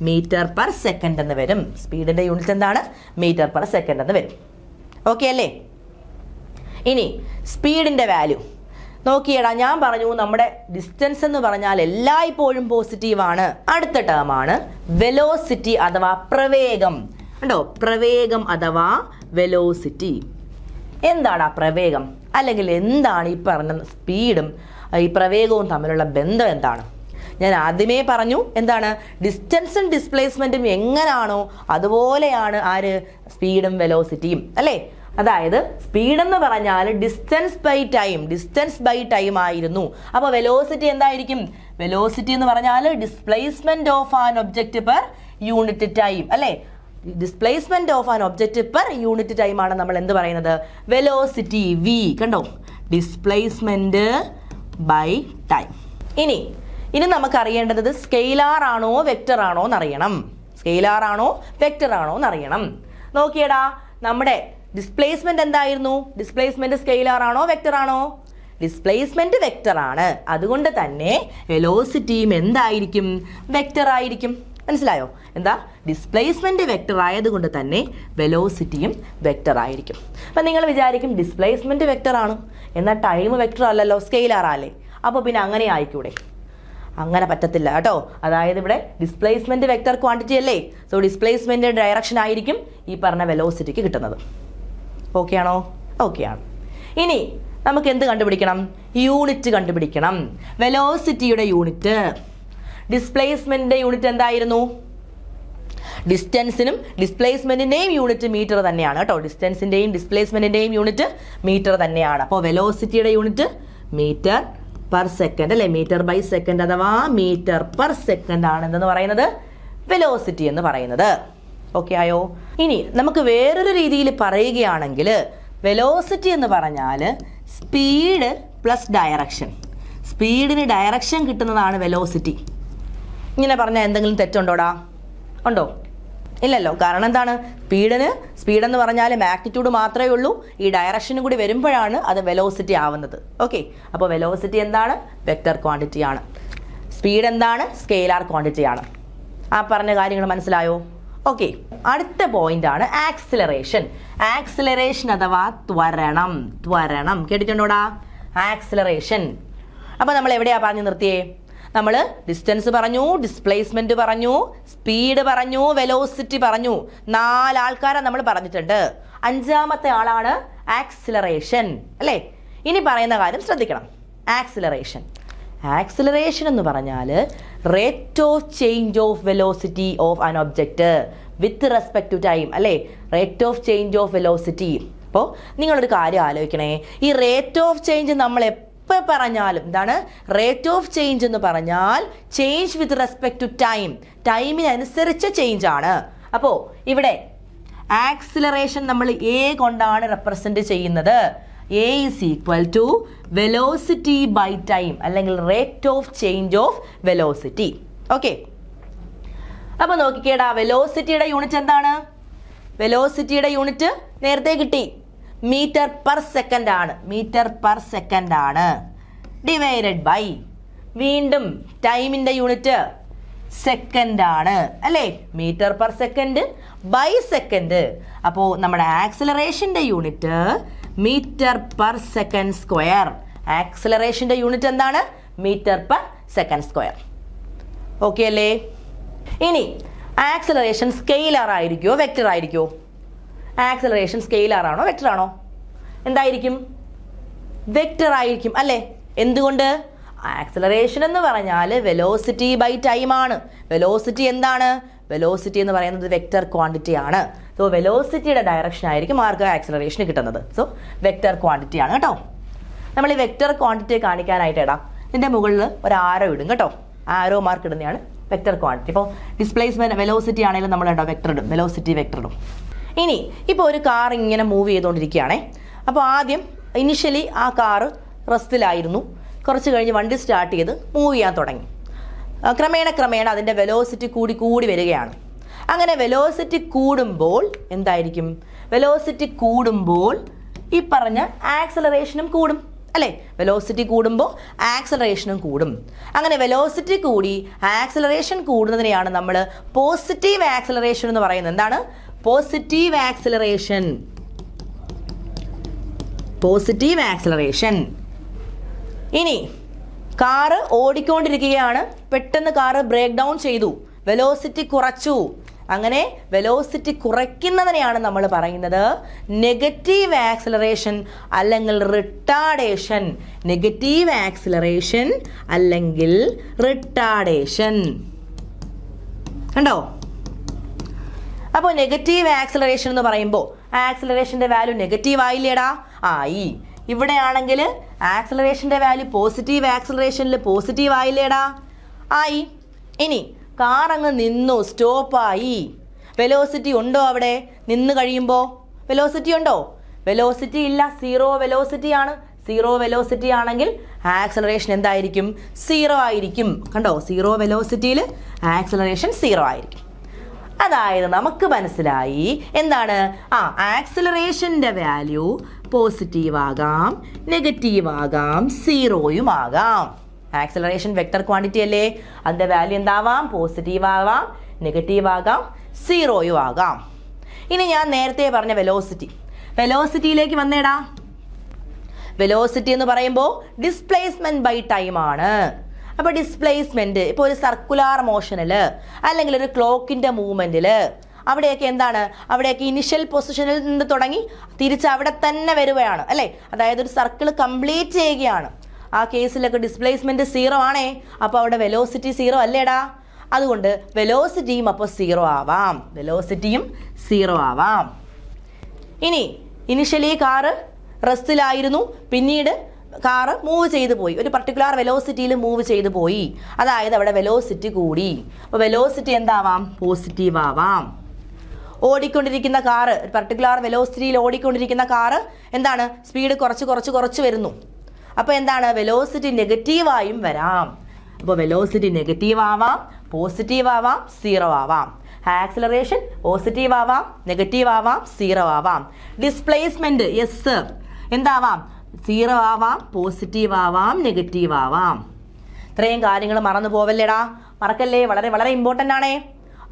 മീറ്റർ പെർ സെക്കൻഡ് എന്ന് വരും. സ്പീഡിന്റെ യൂണിറ്റ് എന്താണ്? മീറ്റർ പെർ സെക്കൻഡ് എന്ന് വരും. ഓക്കെ അല്ലേ? ഇനി സ്പീഡിന്റെ വാല്യൂ നോക്കിയടാ, ഞാൻ പറഞ്ഞു നമ്മുടെ ഡിസ്റ്റൻസ് എന്ന് പറഞ്ഞാൽ എല്ലായ്പ്പോഴും പോസിറ്റീവാണ്. അടുത്ത ടേമാണ് വെലോസിറ്റി അഥവാ പ്രവേഗം. കണ്ടോ, പ്രവേഗം അഥവാ വെലോസിറ്റി. എന്താണ് പ്രവേഗം? അല്ലെങ്കിൽ എന്താണ് ഈ പറഞ്ഞ സ്പീഡും ഈ പ്രവേഗവും തമ്മിലുള്ള ബന്ധം എന്താണ്? ഞാൻ ആദ്യമേ പറഞ്ഞു എന്താണ്, ഡിസ്റ്റൻസും ഡിസ്പ്ലേസ്മെന്റും എങ്ങനെയാണോ അതുപോലെയാണ് ആര്, സ്പീഡും വെലോസിറ്റിയും അല്ലേ. അതായത് സ്പീഡ് എന്ന് പറഞ്ഞാൽ ഡിസ്റ്റൻസ് ബൈ ടൈം ആയിരുന്നു. അപ്പോൾ വെലോസിറ്റി എന്തായിരിക്കും, വെലോസിറ്റി എന്ന് പറഞ്ഞാൽ displacement of an object per unit time അല്ലേ. Displacement of an object per unit time ആണ് നമ്മൾ എന്ത് പറയുന്നത്, വെലോസിറ്റി വി. കണ്ടോ, ഡിസ്പ്ലേസ്മെന്റ് ബൈ ടൈം. ഇനി നമുക്ക് അറിയേണ്ടത് സ്കെയിലാർ ആണോ വെക്റ്റർ ആണോ എന്നറിയണം. സ്കെയിലാർ ആണോ വെക്റ്റർ ആണോ എന്നറിയണം. നോക്കിയടാ, നമ്മുടെ ഡിസ്പ്ലേസ്മെന്റ് എന്തായിരുന്നു, ഡിസ്പ്ലേസ്മെന്റ് സ്കെയിലാർ ആണോ വെക്റ്റർ ആണോ, ഡിസ്പ്ലേസ്മെന്റ് വെക്റ്റർ ആണ്. അതുകൊണ്ട് തന്നെ വെലോസിറ്റിയും എന്തായിരിക്കും, വെക്റ്റർ ആയിരിക്കും. മനസ്സിലായോ? എന്താ, ഡിസ്പ്ലേസ്മെന്റ് വെക്റ്റർ ആയതുകൊണ്ട് തന്നെ വെലോസിറ്റിയും വെക്റ്റർ ആയിരിക്കും. അപ്പം നിങ്ങൾ വിചാരിക്കും ഡിസ്പ്ലേസ്മെന്റ് വെക്റ്റർ ആണ്, എന്നാൽ ടൈം വെക്റ്റർ അല്ലല്ലോ, സ്കെയിലാർ അല്ലേ, അപ്പോൾ പിന്നെ അങ്ങനെ ആയിക്കൂടെ? അങ്ങനെ പറ്റത്തില്ല കേട്ടോ. അതായത് ഇവിടെ ഡിസ്പ്ലേസ്മെന്റ് വെക്റ്റർ ക്വാണ്ടിറ്റി അല്ലേ, സോ ഡിസ്പ്ലേസ്മെന്റ് ഡയറക്ഷൻ ആയിരിക്കും ഈ പറഞ്ഞ വെലോസിറ്റിക്ക് കിട്ടുന്നത്. ഓക്കെ ആണോ? ഓക്കെ ആണ്. ഇനി നമുക്ക് എന്ത് കണ്ടുപിടിക്കണം, യൂണിറ്റ് കണ്ടുപിടിക്കണം. വെലോസിറ്റിയുടെ യൂണിറ്റ്, ഡിസ്പ്ലേസ്മെന്റിന്റെ യൂണിറ്റ് എന്തായിരുന്നു, ഡിസ്റ്റൻസിനും ഡിസ്പ്ലേസ്മെന്റിന്റെയും യൂണിറ്റ് മീറ്റർ തന്നെയാണ് കേട്ടോ. ഡിസ്റ്റൻസിന്റെയും ഡിസ്പ്ലേസ്മെന്റിന്റെയും യൂണിറ്റ് മീറ്റർ തന്നെയാണ്. അപ്പോൾ വെലോസിറ്റിയുടെ യൂണിറ്റ് മീറ്റർ പെർ സെക്കൻഡ് അല്ലെ, മീറ്റർ ബൈ സെക്കൻഡ് അഥവാ മീറ്റർ പെർ സെക്കൻഡ് ആണ് എന്തെന്ന് പറയുന്നത്, വെലോസിറ്റി എന്ന് പറയുന്നത്. ഓക്കെ ആയോ? ഇനി നമുക്ക് വേറൊരു രീതിയിൽ പറയുകയാണെങ്കിൽ വെലോസിറ്റി എന്ന് പറഞ്ഞാൽ സ്പീഡ് പ്ലസ് ഡയറക്ഷൻ. സ്പീഡിന് ഡയറക്ഷൻ കിട്ടുന്നതാണ് വെലോസിറ്റി. ഇങ്ങനെ പറഞ്ഞാൽ എന്തെങ്കിലും തെറ്റുണ്ടോടാ? ഉണ്ടോ? ഇല്ലല്ലോ. കാരണം എന്താണ്, സ്പീഡെന്ന് പറഞ്ഞാൽ മാഗ്നിറ്റ്യൂഡ് മാത്രമേ ഉള്ളൂ, ഈ ഡയറക്ഷനും കൂടി വരുമ്പോഴാണ് അത് വെലോസിറ്റി ആവുന്നത്. ഓക്കെ, അപ്പോൾ വെലോസിറ്റി എന്താണ്, വെക്റ്റർ ക്വാണ്ടിറ്റി ആണ്. സ്പീഡ് എന്താണ്, സ്കെയിലാർ ക്വാണ്ടിറ്റി ആണ്. ആ പറഞ്ഞ കാര്യങ്ങൾ മനസ്സിലായോ? ഓക്കെ, അടുത്ത പോയിന്റ് ആണ് ആക്സിലറേഷൻ. ആക്സിലറേഷൻ അഥവാ ത്വരണം കേട്ടിട്ടുണ്ടോടാ? ആക്സിലറേഷൻ. അപ്പോൾ നമ്മൾ എവിടെയാ പറഞ്ഞു നിർത്തിയേ? നമ്മൾ ഡിസ്റ്റൻസ് പറഞ്ഞു, ഡിസ്പ്ലേസ്മെന്റ് പറഞ്ഞു, സ്പീഡ് പറഞ്ഞു, വെലോസിറ്റി പറഞ്ഞു. 4 ആൾക്കാരെ നമ്മൾ പറഞ്ഞിട്ടുണ്ട്. 5ാമത്തെ ആളാണ് ആക്സിലറേഷൻ അല്ലേ. ഇനി പറയുന്ന കാര്യം ശ്രദ്ധിക്കണം. ആക്സിലറേഷൻ എന്ന് പറഞ്ഞാൽ rate of change of velocity of an object with respect to time അല്ലേ. Rate of change of velocity. അപ്പോൾ നിങ്ങളൊരു കാര്യം ആലോചിക്കണേ, ഈ റേറ്റ് ഓഫ് ചേഞ്ച് നമ്മൾ എപ്പോൾ പറഞ്ഞാലും എന്താണ്, റേറ്റ് ഓഫ് ചേഞ്ച് എന്ന് പറഞ്ഞാൽ change with respect to time, ടൈമിനനുസരിച്ച് ചേഞ്ച് ആണ്. അപ്പോൾ ഇവിടെ ആക്സിലറേഷൻ നമ്മൾ എ കൊണ്ടാണ് റെപ്രസെന്റ് ചെയ്യുന്നത്. A is equal to velocity by time അല്ലെങ്കിൽ rate of change of velocity. Okay, അപ്പോൾ നോക്കിക്കേടാ, വെലോസിറ്റിയുടെ യൂണിറ്റ് എന്താണ്? വെലോസിറ്റിയുടെ യൂണിറ്റ് നേരത്തെ കിട്ടി, മീറ്റർ പെർ സെക്കൻഡ് ആണ്. ഡിവൈഡഡ് ബൈ വീണ്ടും ടൈമിൻ്റെ യൂണിറ്റ് സെക്കൻഡ് ആണ് അല്ലേ. Metre per second by second. അപ്പോൾ നമ്മുടെ ആക്സിലറേഷൻ്റെ unit metre per second square. ആക്സിലറേഷൻ്റെ യൂണിറ്റ് എന്താണ്? Metre per second square. Okay അല്ലേ? ഇനി ആക്സിലറേഷൻ സ്കെയിലാർ ആയിരിക്കുമോ വെക്റ്റർ ആയിരിക്കുമോ? ആക്സിലറേഷൻ സ്കെയിലാർ ആണോ വെക്റ്റർ ആണോ? എന്തായിരിക്കും? വെക്റ്റർ ആയിരിക്കും അല്ലേ. എന്തുകൊണ്ട്? ആക്സിലറേഷൻ എന്ന് പറഞ്ഞാൽ വെലോസിറ്റി ബൈ ടൈം ആണ്. വെലോസിറ്റി എന്താണ്? വെലോസിറ്റി എന്ന് പറയുന്നത് വെക്റ്റർ ക്വാണ്ടിറ്റി ആണ്. സോ വെലോസിറ്റിയുടെ ഡയറക്ഷൻ ആയിരിക്കും ആർക്ക് ആക്സിലറേഷന് കിട്ടുന്നത്. സോ വെക്റ്റർ ക്വാണ്ടിറ്റി ആണ് കേട്ടോ. നമ്മൾ ഈ വെക്റ്റർ ക്വാണ്ടിറ്റിയെ കാണിക്കാനായിട്ട് ഇതിൻ്റെ മുകളിൽ ഒരു ആരോ ഇടും കേട്ടോ. ആരോ മാർക്ക് ഇടുന്നതാണ് വെക്റ്റർ ക്വാണ്ടിറ്റി. ഇപ്പോൾ ഡിസ്പ്ലേസ്മെന്റ് വെലോസിറ്റി ആണെങ്കിലും നമ്മൾ വെക്റ്റർ ഇടും, വെലോസിറ്റി വെക്റ്റർ ഇടും. ഇനി ഇപ്പോൾ ഒരു കാർ ഇങ്ങനെ മൂവ് ചെയ്തുകൊണ്ടിരിക്കുകയാണേ. അപ്പോൾ ആദ്യം ഇനിഷ്യലി ആ കാറ് റെസ്റ്റിലായിരുന്നു. കുറച്ച് കഴിഞ്ഞ് വണ്ടി സ്റ്റാർട്ട് ചെയ്ത് മൂവ് ചെയ്യാൻ തുടങ്ങി. ക്രമേണ അതിൻ്റെ വെലോസിറ്റി കൂടി വരികയാണ്. അങ്ങനെ വെലോസിറ്റി കൂടുമ്പോൾ എന്തായിരിക്കും? വെലോസിറ്റി കൂടുമ്പോൾ ഈ പറഞ്ഞ ആക്സലറേഷനും കൂടും അല്ലേ. വെലോസിറ്റി കൂടുമ്പോൾ ആക്സലറേഷനും കൂടും. അങ്ങനെ വെലോസിറ്റി കൂടി ആക്സലറേഷൻ കൂടുന്നതിനെയാണ് നമ്മൾ പോസിറ്റീവ് ആക്സലറേഷൻ എന്ന് പറയുന്നത്. എന്താണ് പോസിറ്റീവ് ആക്സലറേഷൻ? Positive acceleration. ഇനി കാറ് ഓടിക്കൊണ്ടിരിക്കുകയാണ്, പെട്ടെന്ന് കാറ് ബ്രേക്ക് ഡൗൺ ചെയ്തു, വെലോസിറ്റി കുറച്ചു, അങ്ങനെ വെലോസിറ്റി കുറയ്ക്കുന്നതിനെയാണ് നമ്മൾ പറയുന്നത് നെഗറ്റീവ് ആക്സിലറേഷൻ അല്ലെങ്കിൽ റിട്ടാർഡേഷൻ. നെഗറ്റീവ് ആക്സിലറേഷൻ അല്ലെങ്കിൽ റിട്ടാർഡേഷൻ. കണ്ടോ? അപ്പോൾ നെഗറ്റീവ് ആക്സിലറേഷൻ എന്ന് പറയുമ്പോൾ ആക്സിലറേഷൻ്റെ വാല്യൂ നെഗറ്റീവ് ആയില്ലേടാ? ആയി. ഇവിടെയാണെങ്കിൽ ആക്സിലറേഷൻ്റെ വാല്യൂ പോസിറ്റീവ് ആക്സിലറേഷനിൽ പോസിറ്റീവ് ആയില്ലേടാ? ആയി. ഇനി കാർ അങ്ങ് നിന്നു, സ്റ്റോപ്പായി. വെലോസിറ്റി ഉണ്ടോ അവിടെ? നിന്ന് കഴിയുമ്പോൾ വെലോസിറ്റി ഉണ്ടോ? വെലോസിറ്റി ഇല്ല, സീറോ വെലോസിറ്റി ആണ്. സീറോ വെലോസിറ്റി ആണെങ്കിൽ ആക്സിലറേഷൻ എന്തായിരിക്കും? സീറോ ആയിരിക്കും. കണ്ടോ? സീറോ വെലോസിറ്റിയിൽ ആക്സിലറേഷൻ സീറോ ആയിരിക്കും. അതായത് നമുക്ക് മനസ്സിലായി എന്താണ്? ആക്സിലറേഷൻ്റെ വാല്യൂ പോസിറ്റീവ് ആകാം, നെഗറ്റീവ് ആകാം, സീറോയും ആകാം. ആക്സിലറേഷൻ വെക്ടർ ക്വാണ്ടിറ്റി അല്ലേ? അതിൻ്റെ വാല്യൂ എന്താവാം? പോസിറ്റീവ് ആവാം, നെഗറ്റീവ് ആകാം, സീറോയും ആകാം. ഇനി ഞാൻ നേരത്തെ പറഞ്ഞ വെലോസിറ്റിയിലേക്ക് വന്നേടാ. വെലോസിറ്റി എന്ന് പറയുമ്പോൾ ഡിസ്പ്ലേസ്മെന്റ് ബൈ ടൈം ആണ്. അപ്പോൾ ഡിസ്പ്ലേസ്മെന്റ് ഇപ്പോൾ ഒരു സർക്കുലാർ മോഷനിൽ അല്ലെങ്കിൽ ഒരു ക്ലോക്കിൻ്റെ മൂവ്മെൻറ്റിൽ അവിടെയൊക്കെ എന്താണ്? അവിടെയൊക്കെ ഇനിഷ്യൽ പൊസിഷനിൽ നിന്ന് തുടങ്ങി തിരിച്ച് അവിടെ തന്നെ വരികയാണ് അല്ലേ? അതായത് ഒരു സർക്കിൾ കംപ്ലീറ്റ് ചെയ്യുകയാണ്. ആ കേസിലൊക്കെ ഡിസ്പ്ലേസ്മെന്റ് സീറോ ആണേ. അപ്പോൾ അവിടെ വെലോസിറ്റി സീറോ അല്ലേടാ? അതുകൊണ്ട് വെലോസിറ്റിയും അപ്പോൾ സീറോ ആവാം. വെലോസിറ്റിയും സീറോ ആവാം. ഇനി ഇനിഷ്യലി കാറ് റെസ്റ്റിലായിരുന്നു, പിന്നീട് കാറ് മൂവ് ചെയ്തു പോയി, ഒരു പർട്ടിക്കുലർ വെലോസിറ്റിയിൽ മൂവ് ചെയ്തു പോയി. അതായത് അവിടെ വെലോസിറ്റി കൂടി. അപ്പോൾ വെലോസിറ്റി എന്താവാം? പോസിറ്റീവ് ആവാം. ഓടിക്കൊണ്ടിരിക്കുന്ന കാറ്, ഒരു പർട്ടിക്കുലർ വെലോസിറ്റിയിൽ ഓടിക്കൊണ്ടിരിക്കുന്ന കാറ് എന്താണ്? സ്പീഡ് കുറച്ച് വരുന്നു. അപ്പോൾ എന്താണ്? വെലോസിറ്റി നെഗറ്റീവായും വരാം. അപ്പോൾ വെലോസിറ്റി നെഗറ്റീവ് ആവാം, പോസിറ്റീവ് ആവാം, സീറോ ആവാം. ആക്സിലറേഷൻ പോസിറ്റീവ് ആവാം, നെഗറ്റീവ് ആവാം, സീറോ ആവാം. ഡിസ്പ്ലേസ്മെന്റ് എന്താവാം? സീറോ ആവാം, പോസിറ്റീവ് ആവാം, നെഗറ്റീവ് ആവാം. ഇത്രയും കാര്യങ്ങൾ മറന്നു പോവല്ലേടാ? മറക്കല്ലേ, വളരെ വളരെ ഇമ്പോർട്ടൻ്റ് ആണേ.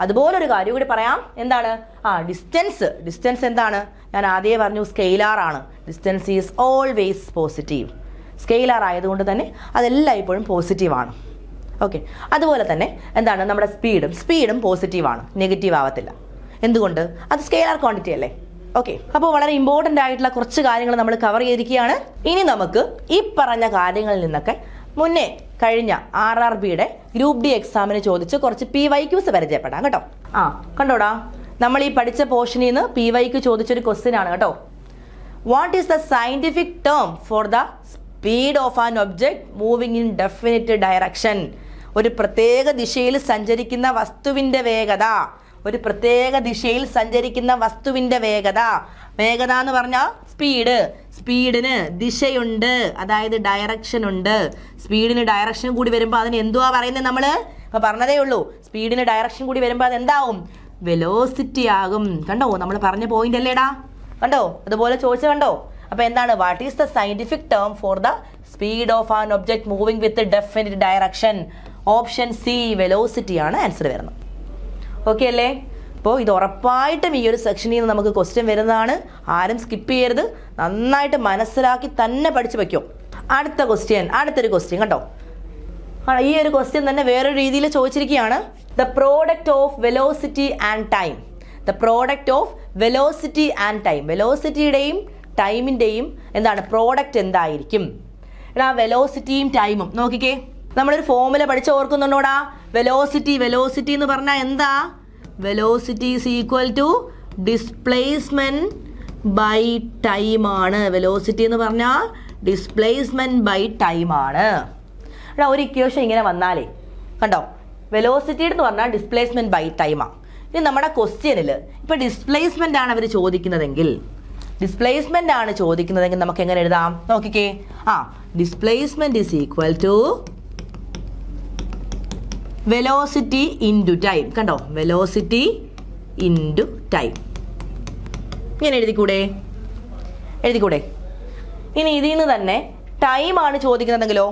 അതുപോലൊരു കാര്യം കൂടി പറയാം. എന്താണ്? ഡിസ്റ്റൻസ് എന്താണ്? ഞാൻ ആദ്യമേ പറഞ്ഞു, സ്കെയിലാർ ആണ്. Distance is always positive. Scalar ആയതുകൊണ്ട് തന്നെ അതെല്ലായ്പ്പോഴും പോസിറ്റീവാണ്. ഓക്കെ. അതുപോലെ തന്നെ എന്താണ്? നമ്മുടെ സ്പീഡും പോസിറ്റീവാണ്, നെഗറ്റീവ് ആവത്തില്ല. എന്തുകൊണ്ട്? അത് സ്കെയിലാർ ക്വാണ്ടിറ്റി അല്ലേ? ഓക്കെ. അപ്പോൾ വളരെ ഇമ്പോർട്ടൻ്റ് ആയിട്ടുള്ള കുറച്ച് കാര്യങ്ങൾ നമ്മൾ കവർ ചെയ്തിരിക്കുകയാണ്. ഇനി നമുക്ക് ഈ പറഞ്ഞ കാര്യങ്ങളിൽ നിന്നൊക്കെ മുന്നേ കഴിഞ്ഞ RRBയുടെ ഗ്രൂപ്പ് ഡി എക്സാമിന് ചോദിച്ച് കുറച്ച് PYQs പരിചയപ്പെടാം കേട്ടോ. കണ്ടോടാ, നമ്മൾ ഈ പഠിച്ച പോർഷനിൽ നിന്ന് PYQ ചോദിച്ചൊരു ക്വസ്റ്റ്യൻ ആണ് കേട്ടോ. What is the scientific term for the speed of an object moving in definite direction? ഒരു പ്രത്യേക ദിശയിൽ സഞ്ചരിക്കുന്ന വസ്തുവിൻ്റെ വേഗത. ഒരു പ്രത്യേക ദിശയിൽ സഞ്ചരിക്കുന്ന വസ്തുവിൻ്റെ വേഗത എന്ന് പറഞ്ഞാൽ സ്പീഡിന് ദിശയുണ്ട്, അതായത് ഡയറക്ഷൻ ഉണ്ട്. സ്പീഡിന് ഡയറക്ഷൻ കൂടി വരുമ്പോൾ അതിന് എന്തുവാ പറയുന്നത്? നമ്മൾ ഇപ്പോൾ പറഞ്ഞതേ ഉള്ളൂ. സ്പീഡിന് ഡയറക്ഷൻ കൂടി വരുമ്പോൾ അതെന്താവും? വെലോസിറ്റി ആകും. കണ്ടോ? നമ്മൾ പറഞ്ഞ പോയിന്റ് അല്ലേടാ? കണ്ടോ? അതുപോലെ ചോദിച്ചു കണ്ടോ? അപ്പോൾ എന്താണ്? What is the scientific term for the speed of an object moving with definite direction? Option C, velocity ആണ് ആൻസർ വരുന്നത്. ഓക്കെ അല്ലേ? അപ്പോൾ ഇത് ഉറപ്പായിട്ടും ഈ ഒരു സെക്ഷനിൽ നിന്ന് നമുക്ക് ക്വസ്റ്റ്യൻ വരുന്നതാണ്. ആരും സ്കിപ്പ് ചെയ്യരുത്. നന്നായിട്ട് മനസ്സിലാക്കി തന്നെ പഠിച്ചു വയ്ക്കോ. അടുത്തൊരു ക്വസ്റ്റ്യൻ കണ്ടോ. ഈ ഒരു ക്വസ്റ്റ്യൻ തന്നെ വേറൊരു രീതിയിൽ ചോദിച്ചിരിക്കുകയാണ്. The product of velocity and time. The product of velocity and time. വെലോസിറ്റിയുടെയും ടൈമിൻ്റെയും എന്താണ് പ്രോഡക്റ്റ് എന്തായിരിക്കും? എടാ, വെലോസിറ്റിയും ടൈമും നോക്കിക്കേ. നമ്മളൊരു ഫോമുല പഠിച്ച് ഓർക്കുന്നുണ്ടോടാ? വെലോസിറ്റി എന്ന് പറഞ്ഞാൽ എന്താ? Velocity is equal to displacement by time ആണ്. വെലോസിറ്റി എന്ന് പറഞ്ഞാൽ ഡിസ്പ്ലേസ്മെന്റ് ബൈ ടൈം ആണ്. എടാ, ഒരു ഇക്വേഷൻ ഇങ്ങനെ വന്നാലേ കണ്ടോ, വെലോസിറ്റി എന്ന് പറഞ്ഞാൽ ഡിസ്പ്ലേസ്മെന്റ് ബൈ ടൈമാണ്. ഇനി നമ്മുടെ ക്വസ്റ്റ്യനിൽ ഇപ്പം ഡിസ്പ്ലേസ്മെന്റ് ആണ് അവർ ചോദിക്കുന്നതെങ്കിൽ നമുക്ക് എങ്ങനെ എഴുതാം? നോക്കിക്കേ. Displacement is equal to velocity into time. കണ്ടോ? Velocity into time. ഇങ്ങനെ എഴുതിക്കൂടെ? ഇനി ഇതിൽ നിന്ന് തന്നെ ടൈമാണ് ചോദിക്കുന്നതെങ്കിലോ?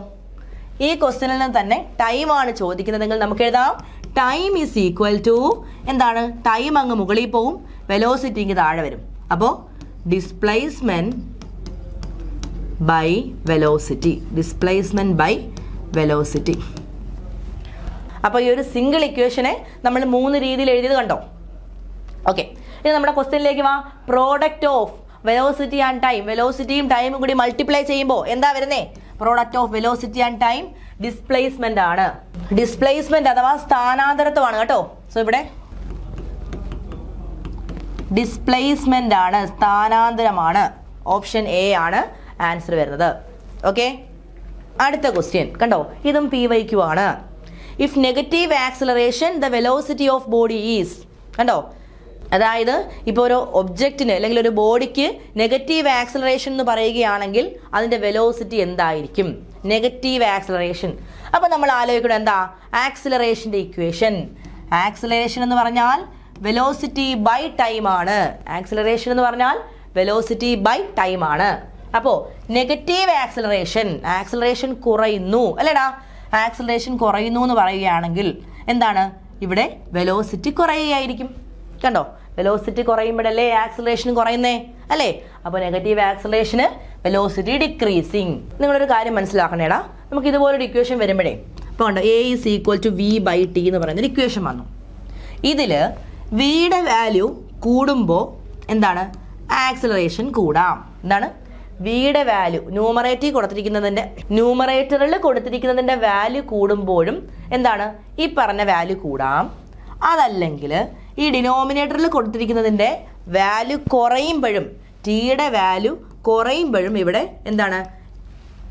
ഈ ക്വസ്റ്റ്യനിൽ നിന്ന് തന്നെ ടൈമാണ് ചോദിക്കുന്നതെങ്കിൽ നമുക്ക് എഴുതാം ടൈം ഈസ് ഈക്വൽ ടു എന്താണ്? ടൈം അങ്ങ് മുകളിൽ പോവും, വെലോസിറ്റി ഇങ്ങ് താഴെ വരും. അപ്പോൾ ഡിസ്പ്ലേസ്മെന്റ് ബൈ വെലോസിറ്റി. അപ്പോൾ ഈ ഒരു സിംഗിൾ ഇക്വേഷനെ നമ്മൾ 3 രീതിയിൽ എഴുതിയത് കണ്ടോ? ഓക്കെ, ഇനി നമ്മുടെ ക്വസ്റ്റ്യനിലേക്ക് വാ. Product of velocity and time, വെലോസിറ്റിയും ടൈമും കൂടി മൾട്ടിപ്ലൈ ചെയ്യുമ്പോൾ എന്താ വരുന്നേ? Product of velocity and time displacement ആണ്. ഡിസ്പ്ലേസ്മെന്റ് അഥവാ സ്ഥാനാന്തരത്വമാണ് കേട്ടോ. സോ ഇവിടെ ഡിസ്പ്ലേസ്മെന്റ് ആണ്, സ്ഥാനാന്തരമാണ്. ഓപ്ഷൻ എ ആണ് ആൻസർ വരുന്നത്. ഓക്കെ, അടുത്ത ക്വസ്റ്റ്യൻ കണ്ടോ, ഇതും PYQ ആണ്. If negative acceleration the velocity of body is, കണ്ടോ, അതായത് ഇപ്പോൾ ഒരു ഒബ്ജക്റ്റിന് അല്ലെങ്കിൽ ഒരു ബോഡിക്ക് നെഗറ്റീവ് ആക്സിലറേഷൻ എന്ന് പറയുകയാണെങ്കിൽ അതിൻ്റെ വെലോസിറ്റി എന്തായിരിക്കും? Negative acceleration. അപ്പോൾ നമ്മൾ ആലോചിക്കണം എന്താ ആക്സിലറേഷൻ്റെ ഇക്വേഷൻ. ആക്സിലറേഷൻ എന്ന് പറഞ്ഞാൽ വെലോസിറ്റി ബൈ ടൈം ആണ്. ആക്സിലറേഷൻ എന്ന് പറഞ്ഞാൽ വെലോസിറ്റി ബൈ ടൈം ആണ്. അപ്പോൾ നെഗറ്റീവ് ആക്സിലറേഷൻ, ആക്സിലറേഷൻ കുറയുന്നു അല്ലേടാ, ആക്സിലറേഷൻ കുറയുന്നു എന്ന് പറയുകയാണെങ്കിൽ എന്താണ്? ഇവിടെ വെലോസിറ്റി കുറയുകയായിരിക്കും. കണ്ടോ, വെലോസിറ്റി കുറയുമ്പോഴല്ലേ ആക്സിലറേഷൻ കുറയുന്നേ അല്ലേ? അപ്പോൾ നെഗറ്റീവ് ആക്സിലറേഷന് വെലോസിറ്റി ഡിക്രീസിങ്. നിങ്ങളൊരു കാര്യം മനസ്സിലാക്കണേടാ, നമുക്ക് ഇതുപോലൊരു ഇക്വേഷൻ വരുമ്പോഴേ ഇപ്പോൾ കണ്ടോ A=V/T എന്ന് പറയുന്നൊരു ഇക്വേഷൻ വന്നു. ഇതിൽ വിയുടെ വാല്യൂ കൂടുമ്പോൾ എന്താണ്? ആക്സിലറേഷൻ കൂടാം. എന്താണ്? വിയുടെ വാല്യൂ ന്യൂമറേറ്ററിൽ കൊടുത്തിരിക്കുന്നതിൻ്റെ വാല്യൂ കൂടുമ്പോഴും എന്താണ്? ഈ പറഞ്ഞ വാല്യൂ കൂടാം. അതല്ലെങ്കിൽ ഈ ഡിനോമിനേറ്ററിൽ കൊടുത്തിരിക്കുന്നതിൻ്റെ വാല്യൂ കുറയുമ്പോഴും, ടിയുടെ വാല്യൂ കുറയുമ്പോഴും ഇവിടെ എന്താണ്?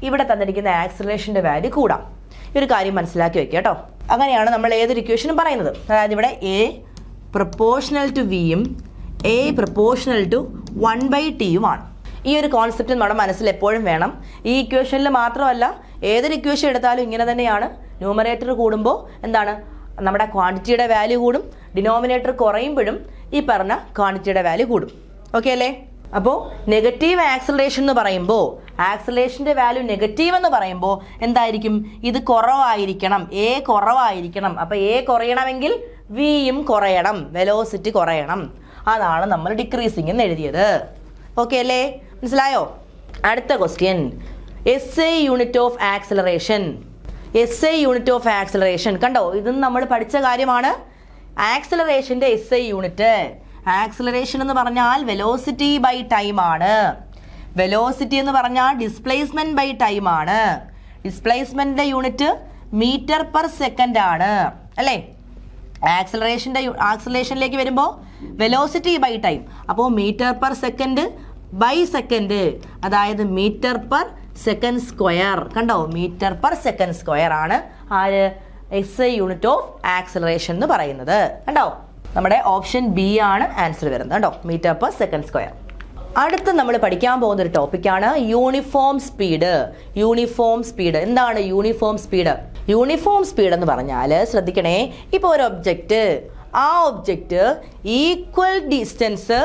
ഇവിടെ തന്നിരിക്കുന്ന ആക്സിലറേഷൻ്റെ വാല്യൂ കൂടാം. ഈ ഒരു കാര്യം മനസ്സിലാക്കി വെക്കുക കേട്ടോ. അങ്ങനെയാണ് നമ്മൾ ഏതൊരു ഇക്വേഷനും പറയുന്നത്. അതായത് ഇവിടെ A പ്രപ്പോർഷണൽ ടു വിയും A പ്രപ്പോർഷണൽ ടു 1/Tയുമാണ്. ഈ ഒരു കോൺസെപ്റ്റ് നമ്മുടെ മനസ്സിൽ എപ്പോഴും വേണം. ഈ ഇക്വേഷനിൽ മാത്രമല്ല, ഏതൊരു ഇക്വേഷൻ എടുത്താലും ഇങ്ങനെ തന്നെയാണ്. ന്യൂമറേറ്റർ കൂടുമ്പോൾ എന്താണ്? നമ്മുടെ ക്വാണ്ടിറ്റിയുടെ വാല്യൂ കൂടും. ഡിനോമിനേറ്റർ കുറയുമ്പോഴും ഈ പറഞ്ഞ ക്വാണ്ടിറ്റിയുടെ വാല്യൂ കൂടും. ഓക്കെ അല്ലേ? അപ്പോൾ നെഗറ്റീവ് ആക്സിലറേഷൻ എന്ന് പറയുമ്പോൾ, ആക്സിലറേഷൻ്റെ വാല്യൂ നെഗറ്റീവ് എന്ന് പറയുമ്പോൾ എന്തായിരിക്കും? ഇത് കുറവായിരിക്കണം, A കുറവായിരിക്കണം. അപ്പോൾ A കുറയണമെങ്കിൽ വിയും കുറയണം, വെലോസിറ്റി കുറയണം. അതാണ് നമ്മൾ ഡിക്രീസിങ് എന്ന് എഴുതിയത്. ഓക്കെ അല്ലേ? മനസ്സിലായോ? അടുത്ത question, SI unit of acceleration. SI unit of acceleration കണ്ടോ, ഇതും നമ്മൾ പഠിച്ച കാര്യമാണ്. ആക്സിലറേഷൻ്റെ SI യൂണിറ്റ്, ആക്സിലറേഷൻ എന്ന് പറഞ്ഞാൽ വെലോസിറ്റി ബൈ ടൈം ആണ്. വെലോസിറ്റി എന്ന് പറഞ്ഞാൽ ഡിസ്പ്ലേസ്മെന്റ് ബൈ ടൈം ആണ്. ഡിസ്പ്ലേസ്മെന്റിന്റെ യൂണിറ്റ് മീറ്റർ പെർ സെക്കൻഡ് ആണ് അല്ലേ? ആക്സിലറേഷനിലേക്ക് വരുമ്പോൾ വെലോസിറ്റി ബൈ ടൈം, അപ്പോൾ metre per second by second, അതായത് മീറ്റർ പെർ സെക്കൻഡ് സ്ക്വയർ. കണ്ടോ, മീറ്റർ പെർ സെക്കൻഡ് സ്ക്വയർ ആണ് ആര്? SI യൂണിറ്റ് ഓഫ് ആക്സിലറേഷൻ എന്ന് പറയുന്നത്. കണ്ടോ, നമ്മുടെ ഓപ്ഷൻ B ആണ് ആൻസർ വരുന്നത്. കണ്ടോ, മീറ്റർ പെർ സെക്കൻഡ് സ്ക്വയർ. അടുത്ത് നമ്മൾ പഠിക്കാൻ പോകുന്ന ഒരു ടോപ്പിക്കാണ് യൂണിഫോം സ്പീഡ്. യൂണിഫോം സ്പീഡ് എന്താണ്? യൂണിഫോം സ്പീഡ്, യൂണിഫോം സ്പീഡ് എന്ന് പറഞ്ഞാൽ ശ്രദ്ധിക്കണേ, ഇപ്പോൾ ഒരു ഒബ്ജക്റ്റ്, ആ object equal distance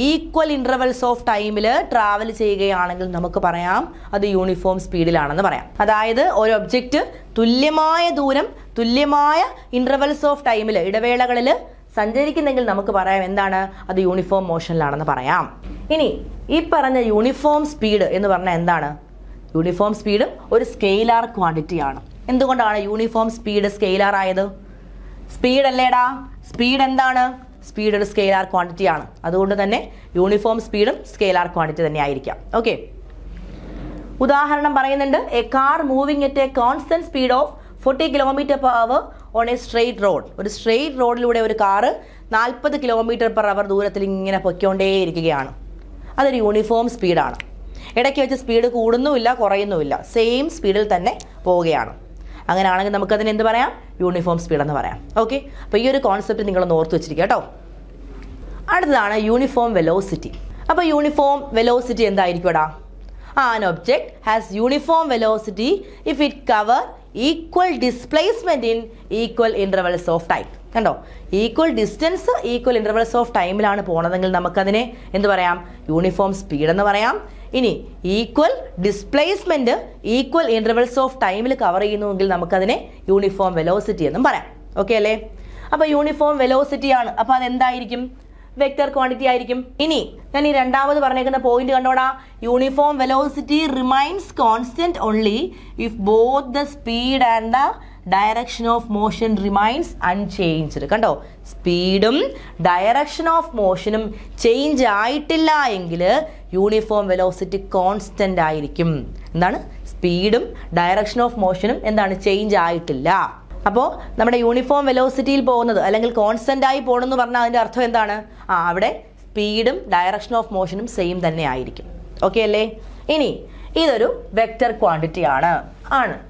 equal intervals of ടൈമിൽ ട്രാവൽ ചെയ്യുകയാണെങ്കിൽ നമുക്ക് പറയാം അത് യൂണിഫോം സ്പീഡിലാണെന്ന് പറയാം. അതായത് ഒരു ഒബ്ജക്റ്റ് തുല്യമായ ദൂരം തുല്യമായ ഇൻ്റർവെൽസ് ഓഫ് ടൈമിൽ, ഇടവേളകളിൽ സഞ്ചരിക്കുന്നെങ്കിൽ നമുക്ക് പറയാം എന്താണ്? അത് യൂണിഫോം മോഷനിലാണെന്ന് പറയാം. ഇനി ഈ പറഞ്ഞ യൂണിഫോം സ്പീഡ് എന്ന് പറഞ്ഞാൽ എന്താണ്? യൂണിഫോം സ്പീഡ് ഒരു സ്കെയിലാർ ക്വാണ്ടിറ്റി ആണ്. എന്തുകൊണ്ടാണ് യൂണിഫോം സ്പീഡ് സ്കെയിലാർ ആയത്? സ്പീഡ് അല്ലേടാ, സ്പീഡ് എന്താണ്? സ്പീഡ് ഒരു സ്കെയിലാർ ക്വാണ്ടിറ്റി ആണ്. അതുകൊണ്ട് തന്നെ യൂണിഫോം സ്പീഡും സ്കെയിലാർ ക്വാണ്ടിറ്റി തന്നെ ആയിരിക്കാം. ഓക്കെ, ഉദാഹരണം പറയുന്നുണ്ട്. A car moving at A constant speed of 40 km/h on A straight road. ഒരു സ്ട്രെയിറ്റ് റോഡിലൂടെ ഒരു കാറ് 40 km/h ദൂരത്തിൽ ഇങ്ങനെ പൊയ്ക്കൊണ്ടേയിരിക്കുകയാണ്. അതൊരു യൂണിഫോം സ്പീഡാണ്. ഇടയ്ക്ക് വെച്ച് സ്പീഡ് കൂടുന്നുമില്ല കുറയുന്നുമില്ല, സെയിം സ്പീഡിൽ തന്നെ പോവുകയാണ്. അങ്ങനെയാണെങ്കിൽ നമുക്കതിന് എന്ത് പറയാം? യൂണിഫോം സ്പീഡ് എന്ന് പറയാം. ഓക്കെ, അപ്പോൾ ഈ ഒരു കോൺസെപ്റ്റ് നിങ്ങളൊന്ന് ഓർത്ത് വെച്ചിരിക്കുക കേട്ടോ. അടുത്തതാണ് യൂണിഫോം വെലോസിറ്റി. അപ്പോൾ യൂണിഫോം വെലോസിറ്റി എന്തായിരിക്കും എടാ? An object has uniform velocity if it cover equal displacement in equal intervals of time. കണ്ടോ, equal distance equal intervals of ടൈമിലാണ് പോണതെങ്കിൽ നമുക്കതിനെ എന്ത് പറയാം? യൂണിഫോം സ്പീഡ് എന്ന് പറയാം. ഇനി equal displacement equal intervals of ടൈമിൽ കവർ ചെയ്യുന്നുവെങ്കിൽ നമുക്കതിനെ യൂണിഫോം വെലോസിറ്റി എന്നും പറയാം. ഓക്കെ അല്ലേ? അപ്പോൾ യൂണിഫോം വെലോസിറ്റി ആണ്. അപ്പോൾ അതെന്തായിരിക്കും? വെക്റ്റർ ക്വാണ്ടിറ്റി ആയിരിക്കും. ഇനി ഞാൻ ഈ രണ്ടാമത് പറഞ്ഞേക്കുന്ന പോയിന്റ് കണ്ടോടാ, uniform velocity remains constant only if both the speed and the direction of motion remains unchanged. കണ്ടോ, സ്പീഡും ഡയറക്ഷൻ ഓഫ് മോഷനും ചേഞ്ച് ആയിട്ടില്ല എങ്കിൽ യൂണിഫോം വെലോസിറ്റി കോൺസ്റ്റന്റ് ആയിരിക്കും. എന്താണ്? സ്പീഡും ഡയറക്ഷൻ ഓഫ് മോഷനും എന്താണ്? ചേഞ്ച് ആയിട്ടില്ല. അപ്പോൾ നമ്മുടെ യൂണിഫോം വെലോസിറ്റിയിൽ പോകുന്നത് അല്ലെങ്കിൽ കോൺസ്റ്റന്റ് ആയി പോകണമെന്ന് പറഞ്ഞാൽ അതിൻ്റെ അർത്ഥം എന്താണ്? അവിടെ സ്പീഡും ഡയറക്ഷൻ ഓഫ് മോഷനും സെയിം തന്നെ ആയിരിക്കും. ഓക്കെ അല്ലേ? ഇനി ഇതൊരു വെക്റ്റർ ക്വാണ്ടിറ്റി ആണ്.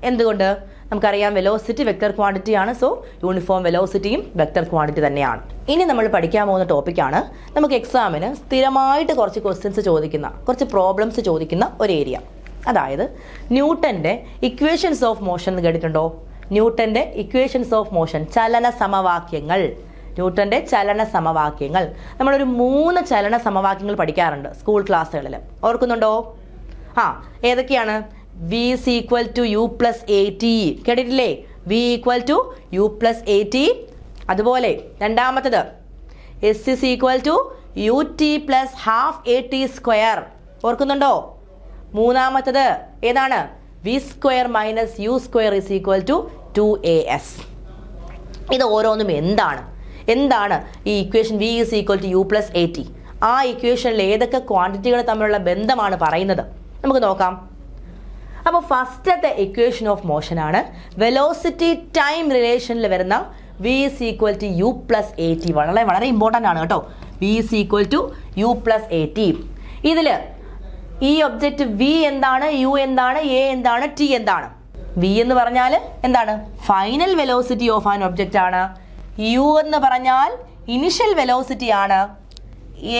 എന്തുകൊണ്ട്? നമുക്കറിയാം വെലോസിറ്റി വെക്റ്റർ ക്വാണ്ടിറ്റി ആണ്. സോ യൂണിഫോം വെലോസിറ്റിയും വെക്റ്റർ ക്വാണ്ടിറ്റി തന്നെയാണ്. ഇനി നമ്മൾ പഠിക്കാൻ പോകുന്ന ടോപ്പിക്കാണ് നമുക്ക് എക്സാമിന് സ്ഥിരമായിട്ട് കുറച്ച് ക്വസ്റ്റ്യൻസ് ചോദിക്കുന്ന, കുറച്ച് പ്രോബ്ലംസ് ചോദിക്കുന്ന ഒരു ഏരിയ. അതായത് ന്യൂട്ടന്റെ ഇക്വേഷൻസ് ഓഫ് മോഷൻ എന്ന് കേട്ടിട്ടുണ്ടോ? ന്യൂട്ടന്റെ ഇക്വേഷൻസ് ഓഫ് മോഷൻ, ചലന സമവാക്യങ്ങൾ. ന്യൂട്ടന്റെ ചലന സമവാക്യങ്ങൾ നമ്മളൊരു 3 ചലന സമവാക്യങ്ങൾ പഠിക്കാറുണ്ട് സ്കൂൾ ക്ലാസ്സുകളിൽ. ഓർക്കുന്നുണ്ടോ? ഏതൊക്കെയാണ്? V is equal to U plus AT. കേട്ടിട്ടില്ലേ? V equal to U plus AT. അതുപോലെ രണ്ടാമത്തത് S is equal to UT plus half AT square. ഓർക്കുന്നുണ്ടോ? മൂന്നാമത്തത് ഏതാണ്? V square minus U square is equal to 2AS. ഇത് ഓരോന്നും എന്താണ് ഈ equation V is equal to U plus AT? ആ ഇക്വേഷനിൽ ഏതൊക്കെ ക്വാണ്ടിറ്റികൾ തമ്മിലുള്ള ബന്ധമാണ് പറയുന്നത്? നമുക്ക് നോക്കാം. അപ്പോൾ ഫസ്റ്റത്തെ ഇക്വേഷൻ ഓഫ് മോഷൻ ആണ് വെലോസിറ്റി ടൈം റിലേഷനിൽ വരുന്ന V is equal to U plus AT. വളരെ വളരെ ഇമ്പോർട്ടൻ്റ് ആണ് കേട്ടോ. V is equal to U plus AT. ഇതിൽ ഈ ഒബ്ജക്റ്റ് V എന്താണ്, U എന്താണ്, A എന്താണ്, T എന്താണ്? V എന്ന് പറഞ്ഞാൽ എന്താണ്? Final velocity of an object ആണ്. U എന്ന് പറഞ്ഞാൽ ഇനിഷ്യൽ വെലോസിറ്റി ആണ്.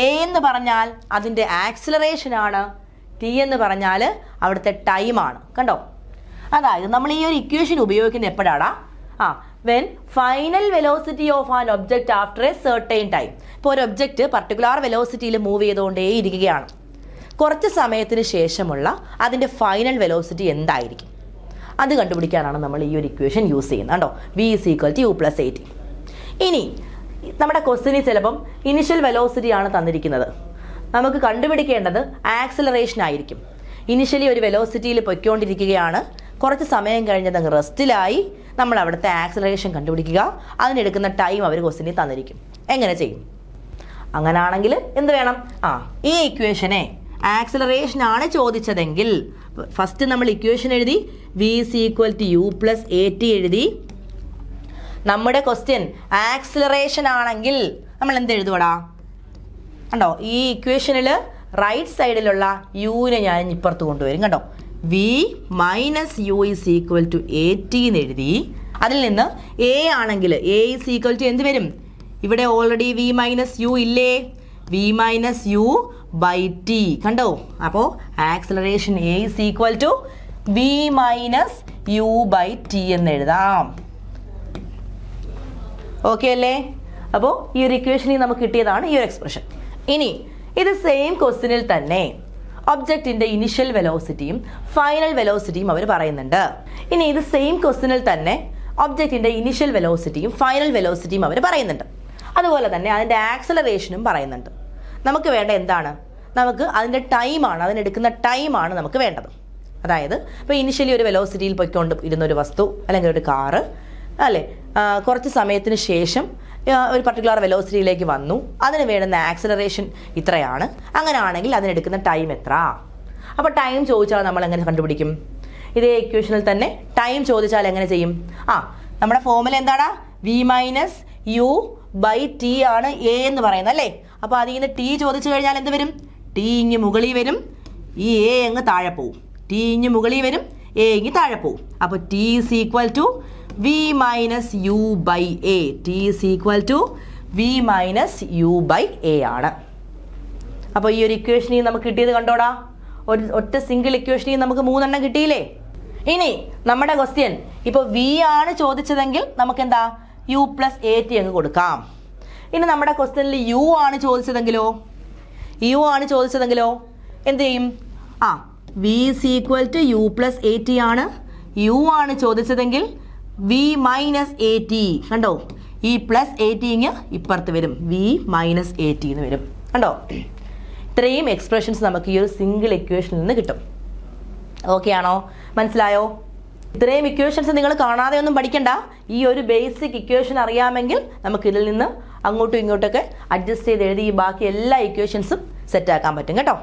A എന്ന് പറഞ്ഞാൽ അതിൻ്റെ ആക്സിലറേഷൻ ആണ്. T എന്ന് പറഞ്ഞാൽ അവിടുത്തെ ടൈമാണ്. കണ്ടോ? അതായത് നമ്മൾ ഈ ഒരു ഇക്വേഷൻ ഉപയോഗിക്കുന്നത് എപ്പോഴാണ്? When final velocity of an object after A certain time. ഇപ്പോൾ ഒരു ഒബ്ജക്റ്റ് പർട്ടിക്കുലർ വെലോസിറ്റിയിൽ മൂവ് ചെയ്തുകൊണ്ടേ ഇരിക്കുകയാണ്. കുറച്ച് സമയത്തിന് ശേഷമുള്ള അതിൻ്റെ ഫൈനൽ വെലോസിറ്റി എന്തായിരിക്കും? അത് കണ്ടുപിടിക്കാനാണ് നമ്മൾ ഈ ഒരു ഇക്വേഷൻ യൂസ് ചെയ്യുന്നത്. കണ്ടോ? V is equal to U plus AT. ഇനി നമ്മുടെ ക്വസ്റ്റ്യനിൽ ചിലപ്പം ഇനിഷ്യൽ വെലോസിറ്റി ആണ് തന്നിരിക്കുന്നത്. നമുക്ക് കണ്ടുപിടിക്കേണ്ടത് ആക്സിലറേഷൻ ആയിരിക്കും. ഇനിഷ്യലി ഒരു വെലോസിറ്റിയിൽ പൊയ്ക്കൊണ്ടിരിക്കുകയാണ്, കുറച്ച് സമയം കഴിഞ്ഞത് അങ്ങ് റെസ്റ്റിലായി. നമ്മൾ അവിടുത്തെ ആക്സിലറേഷൻ കണ്ടുപിടിക്കുക. അതിനെടുക്കുന്ന ടൈം അവർ ക്വസ്റ്റ്യനിൽ തന്നിരിക്കും. എങ്ങനെ ചെയ്യും? അങ്ങനാണെങ്കിൽ എന്ത് വേണം? ഈ ഇക്വേഷനെ ആക്സിലറേഷൻ ആണ് ചോദിച്ചതെങ്കിൽ ഫസ്റ്റ് നമ്മൾ ഇക്വേഷൻ എഴുതി, V is equal to U plus AT എഴുതി. നമ്മുടെ ക്വസ്റ്റ്യൻ ആക്സിലറേഷൻ ആണെങ്കിൽ നമ്മൾ എന്ത് എഴുതുവടാ? കണ്ടോ? ഈ ഇക്വേഷനിൽ റൈറ്റ് സൈഡിലുള്ള യുവിനെ ഞാൻ ഇപ്പുറത്ത് കൊണ്ടുവരും. കണ്ടോ? V minus U is equal to AT എന്ന് എഴുതി. അതിൽ നിന്ന് A ആണെങ്കിൽ A is equal to എന്ത് വരും? ഇവിടെ ഓൾറെഡി V minus U ഇല്ലേ? V minus U by T. കണ്ടോ? അപ്പോൾ acceleration A is equal to V minus U by T എന്ന് എഴുതാം. ഓക്കെ അല്ലേ? അപ്പോൾ ഈ ഒരു ഇക്വേഷനിൽ നമുക്ക് കിട്ടിയതാണ് ഈ ഒരു എക്സ്പ്രഷൻ. ഇനി ഇത് സെയിം ക്വസ്റ്റ്യനിൽ തന്നെ ഒബ്ജക്റ്റിൻ്റെ ഇനിഷ്യൽ വെലോസിറ്റിയും ഫൈനൽ വെലോസിറ്റിയും അവർ പറയുന്നുണ്ട്. ഇനി ഇത് സെയിം ക്വസ്റ്റ്യനിൽ തന്നെ ഒബ്ജക്റ്റിൻ്റെ ഇനിഷ്യൽ വെലോസിറ്റിയും ഫൈനൽ വെലോസിറ്റിയും അവർ പറയുന്നുണ്ട്. അതുപോലെ തന്നെ അതിൻ്റെ ആക്സലറേഷനും പറയുന്നുണ്ട്. നമുക്ക് വേണ്ട എന്താണ്? നമുക്ക് അതിൻ്റെ ടൈമാണ്, അതിനെടുക്കുന്ന ടൈമാണ് നമുക്ക് വേണ്ടത്. അതായത് ഇപ്പോൾ ഇനിഷ്യലി ഒരു വെലോസിറ്റിയിൽ പോയിക്കൊണ്ട് ഇരുന്നൊരു വസ്തു അല്ലെങ്കിൽ ഒരു കാറ് അല്ലേ, കുറച്ച് സമയത്തിന് ശേഷം ഒരു പർട്ടിക്കുലർ വെലോസിറ്റിയിലേക്ക് വന്നു. അതിന് വേണ്ടുന്ന ആക്സിലറേഷൻ ഇത്രയാണ്. അങ്ങനെയാണെങ്കിൽ അതിനെടുക്കുന്ന ടൈം എത്ര? അപ്പോൾ ടൈം ചോദിച്ചാൽ നമ്മൾ എങ്ങനെ കണ്ടുപിടിക്കും? ഇതേ ഇക്വേഷനിൽ തന്നെ ടൈം ചോദിച്ചാൽ എങ്ങനെ ചെയ്യും? നമ്മുടെ ഫോർമുല എന്താണ്? V minus U by T ആണ് A എന്ന് പറയുന്നത് അല്ലേ? അപ്പോൾ അതിൽ നിന്ന് T ചോദിച്ചു കഴിഞ്ഞാൽ എന്ത് വരും? T ഇങ്ങ് മുകളിൽ വരും, ഈ A അങ്ങ് താഴെ പോവും. T ഇങ്ങ് മുകളിൽ വരും, A ഇങ്ങ് താഴെ പോവും. അപ്പോൾ T is equal to V minus U by A. T is equal to V minus U by A ആണ്. അപ്പോൾ ഈ ഒരു ഇക്വേഷനിൽ നമുക്ക് കിട്ടിയത് കണ്ടോടാ? ഒറ്റ സിംഗിൾ ഇക്വേഷനിൽ നമുക്ക് 3 എണ്ണം കിട്ടിയില്ലേ? ഇനി നമ്മുടെ ക്വസ്റ്റ്യൻ ഇപ്പോൾ V ആണ് ചോദിച്ചതെങ്കിൽ നമുക്ക് എന്താ? U plus AT അങ്ങ് കൊടുക്കാം. ഇനി നമ്മുടെ ക്വസ്റ്റ്യനിൽ U ആണ് ചോദിച്ചതെങ്കിലോ എന്ത് ചെയ്യും? V is equal to U plus AT ആണ്. U ആണ് ചോദിച്ചതെങ്കിൽ V minus AT. കണ്ടോ? ഈ പ്ലസ് AT ഇങ്ങ് ഇപ്പുറത്ത് വരും, V minus AT എന്ന് വരും. കണ്ടോ? ഇത്രയും എക്സ്പ്രഷൻസ് നമുക്ക് ഈ ഒരു സിംഗിൾ ഇക്വേഷനിൽ നിന്ന് കിട്ടും. ഓക്കെ ആണോ? മനസ്സിലായോ? ഇത്രയും ഇക്വേഷൻസ് നിങ്ങൾ കാണാതെ ഒന്നും പഠിക്കണ്ട. ഈ ഒരു ബേസിക് ഇക്വേഷൻ അറിയാമെങ്കിൽ നമുക്ക് ഇതിൽ നിന്ന് അങ്ങോട്ടും ഇങ്ങോട്ടൊക്കെ അഡ്ജസ്റ്റ് ചെയ്ത് എഴുതി ഈ ബാക്കി എല്ലാ ഇക്വേഷൻസും സെറ്റാക്കാൻ പറ്റും കേട്ടോ.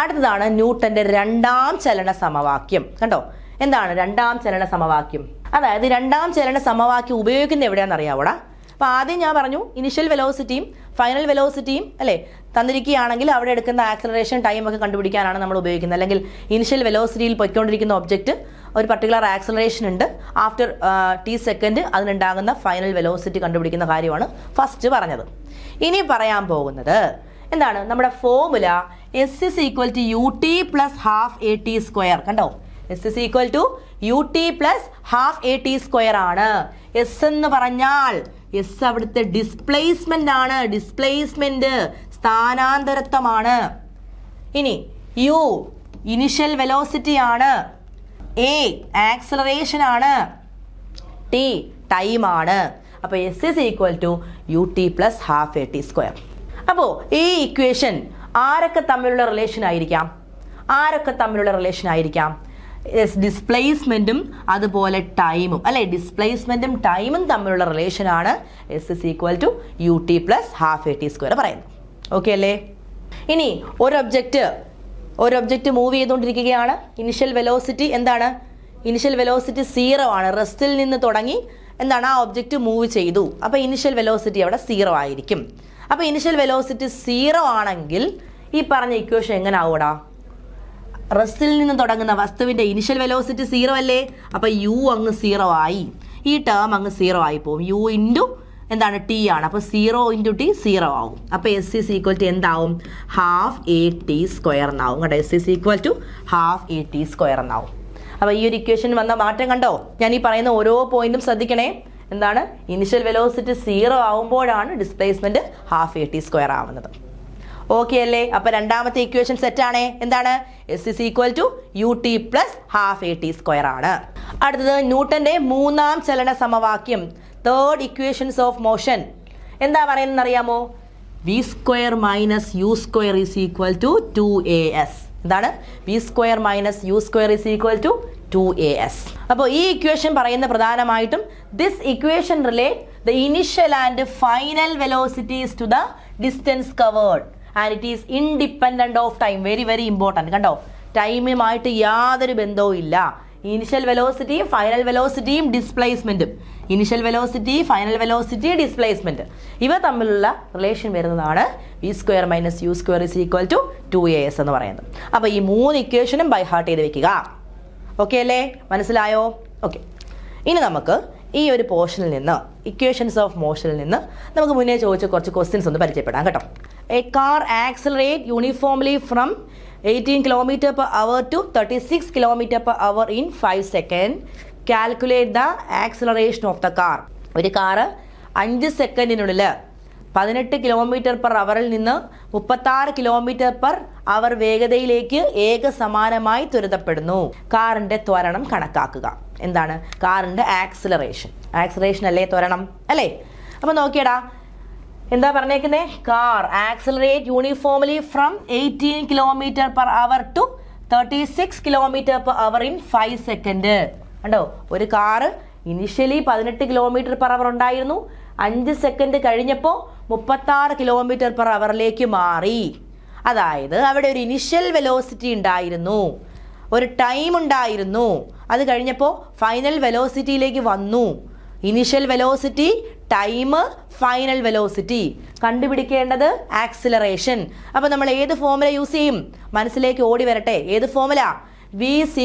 അടുത്തതാണ് ന്യൂട്ടന്റെ രണ്ടാം ചലന സമവാക്യം. കണ്ടോ, എന്താണ് രണ്ടാം ചലന സമവാക്യം? അതായത് രണ്ടാം ചലന സമവാക്യം ഉപയോഗിക്കുന്നത് എവിടെയാണെന്ന് അറിയാവോടാ? അപ്പോൾ ആദ്യം ഞാൻ പറഞ്ഞു ഇനിഷ്യൽ വെലോസിറ്റിയും ഫൈനൽ വെലോസിറ്റിയും അല്ലേ തന്നിരിക്കുകയാണെങ്കിൽ അവിടെ എടുക്കുന്ന ആക്സലറേഷൻ ടൈം ഒക്കെ കണ്ടുപിടിക്കാനാണ് നമ്മൾ ഉപയോഗിക്കുന്നത്. അല്ലെങ്കിൽ ഇനിഷ്യൽ വെലോസിറ്റിയിൽ പൊയ്ക്കൊണ്ടിരിക്കുന്ന ഒബ്ജക്റ്റ് ഒരു പർട്ടിക്കുലർ ആക്സലറേഷൻ ഉണ്ട്, ആഫ്റ്റർ ടി സെക്കൻഡ് അതിനുണ്ടാകുന്ന ഫൈനൽ വെലോസിറ്റി കണ്ടുപിടിക്കുന്ന കാര്യമാണ് ഫസ്റ്റ് പറഞ്ഞത്. ഇനി പറയാൻ പോകുന്നത് എന്താണ്? നമ്മുടെ ഫോർമുല S=ut+12at². കണ്ടോ, S=ut+12at² ആണ്. എസ് എന്ന് പറഞ്ഞാൽ എസ് അവിടുത്തെ ഡിസ്പ്ലേസ്മെന്റ് ആണ്. ഡിസ്പ്ലേസ്മെന്റ് സ്ഥാനാന്തരത്വമാണ്. ഇനി യു ഇനിഷ്യൽ വെലോസിറ്റി ആണ്, എ ആക്സലറേഷൻ ആണ്, ടി ടൈം ആണ്. അപ്പോൾ S=ut+12at². അപ്പോൾ ഈ ഇക്വേഷൻ ആരൊക്കെ തമ്മിലുള്ള റിലേഷൻ ആയിരിക്കാം? ഡിസ്പ്ലേസ്മെന്റും അതുപോലെ ടൈമും അല്ലെ, ഡിസ്പ്ലേസ്മെന്റും ടൈമും തമ്മിലുള്ള റിലേഷനാണ് S=ut+12at² പറയുന്നത്. ഓക്കെ അല്ലേ? ഇനി ഒരു ഒബ്ജക്റ്റ് മൂവ് ചെയ്തുകൊണ്ടിരിക്കുകയാണ്. ഇനിഷ്യൽ വെലോസിറ്റി എന്താണ്? ഇനിഷ്യൽ വെലോസിറ്റി 0 ആണ്. റെസ്റ്റിൽ നിന്ന് തുടങ്ങി എന്താണ് ആ ഒബ്ജക്റ്റ് മൂവ് ചെയ്തു. അപ്പോൾ ഇനിഷ്യൽ വെലോസിറ്റി അവിടെ 0 ആയിരിക്കും. അപ്പോൾ ഇനിഷ്യൽ വെലോസിറ്റി 0 ആണെങ്കിൽ ഈ പറഞ്ഞ ഇക്വേഷൻ എങ്ങനെ ആവൂടാ? റെസ്റ്റിൽ നിന്ന് തുടങ്ങുന്ന വസ്തുവിന്റെ ഇനിഷ്യൽ വെലോസിറ്റി 0 അല്ലേ? അപ്പോൾ യു അങ്ങ് 0 ആയി, ഈ ടേം അങ്ങ് 0 ആയി പോകും. യു ഇൻറ്റു എന്താണ് ടി ആണ്. അപ്പോൾ 0 × t 0 ആവും. അപ്പോൾ S= എന്താവും? ½at² എന്നാവും കേട്ടോ. S=½ എന്നാവും. അപ്പോൾ ഈ ഒരു ഇക്വേഷൻ വന്ന മാറ്റം കണ്ടോ? ഞാൻ ഈ പറയുന്ന ഓരോ പോയിന്റും ശ്രദ്ധിക്കണേ. എന്താണ്? ഇനിഷ്യൽ വെലോസിറ്റി 0 ആവുമ്പോഴാണ് ഡിസ്പ്ലേസ്മെന്റ് ½ ആവുന്നത്. ഓക്കെ അല്ലേ? അപ്പൊ രണ്ടാമത്തെ ഇക്വേഷൻ സെറ്റ് ആണ്. എന്താണ്? S=ut+12at² ആണ്. അടുത്തത് ന്യൂട്ടന്റെ മൂന്നാം ചലന സമവാക്യം, തേർഡ് ഇക്വേഷൻസ് ഓഫ് മോഷൻ. എന്താ പറയുന്നത് അറിയാമോ? v² - u² = 2as. എന്താണ്? v² - u² = 2as. അപ്പോൾ ഈ ഇക്വേഷൻ പറയുന്ന പ്രധാനമായിട്ടും this equation relate the initial and final velocities to the distance covered and it is independent of time. Very very important. കണ്ടോ, ടൈമുമായിട്ട് യാതൊരു ബന്ധവും ഇല്ല. ഇനിഷ്യൽ വെലോസിറ്റിയും ഫൈനൽ വെലോസിറ്റിയും ഡിസ്പ്ലേസ്മെന്റും, initial velocity final velocity displacement, ഇവ തമ്മിലുള്ള റിലേഷൻ വരുന്നതാണ് v² - u² = 2as എന്ന് പറയുന്നത്. അപ്പോൾ ഈ 3 ഇക്വേഷനും ബൈ ഹാർട്ട് ചെയ്ത് വെക്കുക. ഓക്കെ അല്ലേ? മനസ്സിലായോ? ഓക്കെ. ഇനി നമുക്ക് ഈ ഒരു പോർഷനിൽ നിന്ന്, ഇക്വേഷൻസ് ഓഫ് മോഷനിൽ നിന്ന് നമുക്ക് മുന്നേ ചോദിച്ച കുറച്ച് ക്വസ്റ്റ്യൻസ് ഒന്ന് പരിചയപ്പെടാം കേട്ടോ. A car accelerate uniformly from 18 km/h to 36 km/h in 5 seconds. Calculate the acceleration of the car. ഒരു കാറ് 5 സെക്കൻഡിനുള്ളിൽ 18 km/h നിന്ന് 36 km/h വേഗതയിലേക്ക് ഏകസമാനമായി ത്വരിതപ്പെടുന്നു. കാറിന്റെ ത്വരണം കണക്കാക്കുക. എന്താണ്? കാറിന്റെ ആക്സലറേഷൻ അല്ലേ ത്വരണം അല്ലേ? അപ്പൊ നോക്കിയടാ, എന്താ പറഞ്ഞേക്കുന്നേ? Car accelerate uniformly from 18 km/h to 36 km/h in 5 seconds. കണ്ടോ, ഒരു കാറ് ഇനിഷ്യലി 18 km/h ഉണ്ടായിരുന്നു, 5 സെക്കൻഡ് കഴിഞ്ഞപ്പോൾ 36 km/h മാറി. അതായത് അവിടെ ഒരു ഇനിഷ്യൽ വെലോസിറ്റി ഉണ്ടായിരുന്നു, ഒരു ടൈം ഉണ്ടായിരുന്നു, അത് കഴിഞ്ഞപ്പോൾ ഫൈനൽ വെലോസിറ്റിയിലേക്ക് വന്നു. Initial velocity, time, final velocity കണ്ടുപിടിക്കേണ്ടത് ആക്സിലറേഷൻ. അപ്പോൾ നമ്മൾ ഏത് ഫോർമുല യൂസ് ചെയ്യും? മനസ്സിലേക്ക് ഓടി വരട്ടെ. ഏത് ഫോർമുല? v =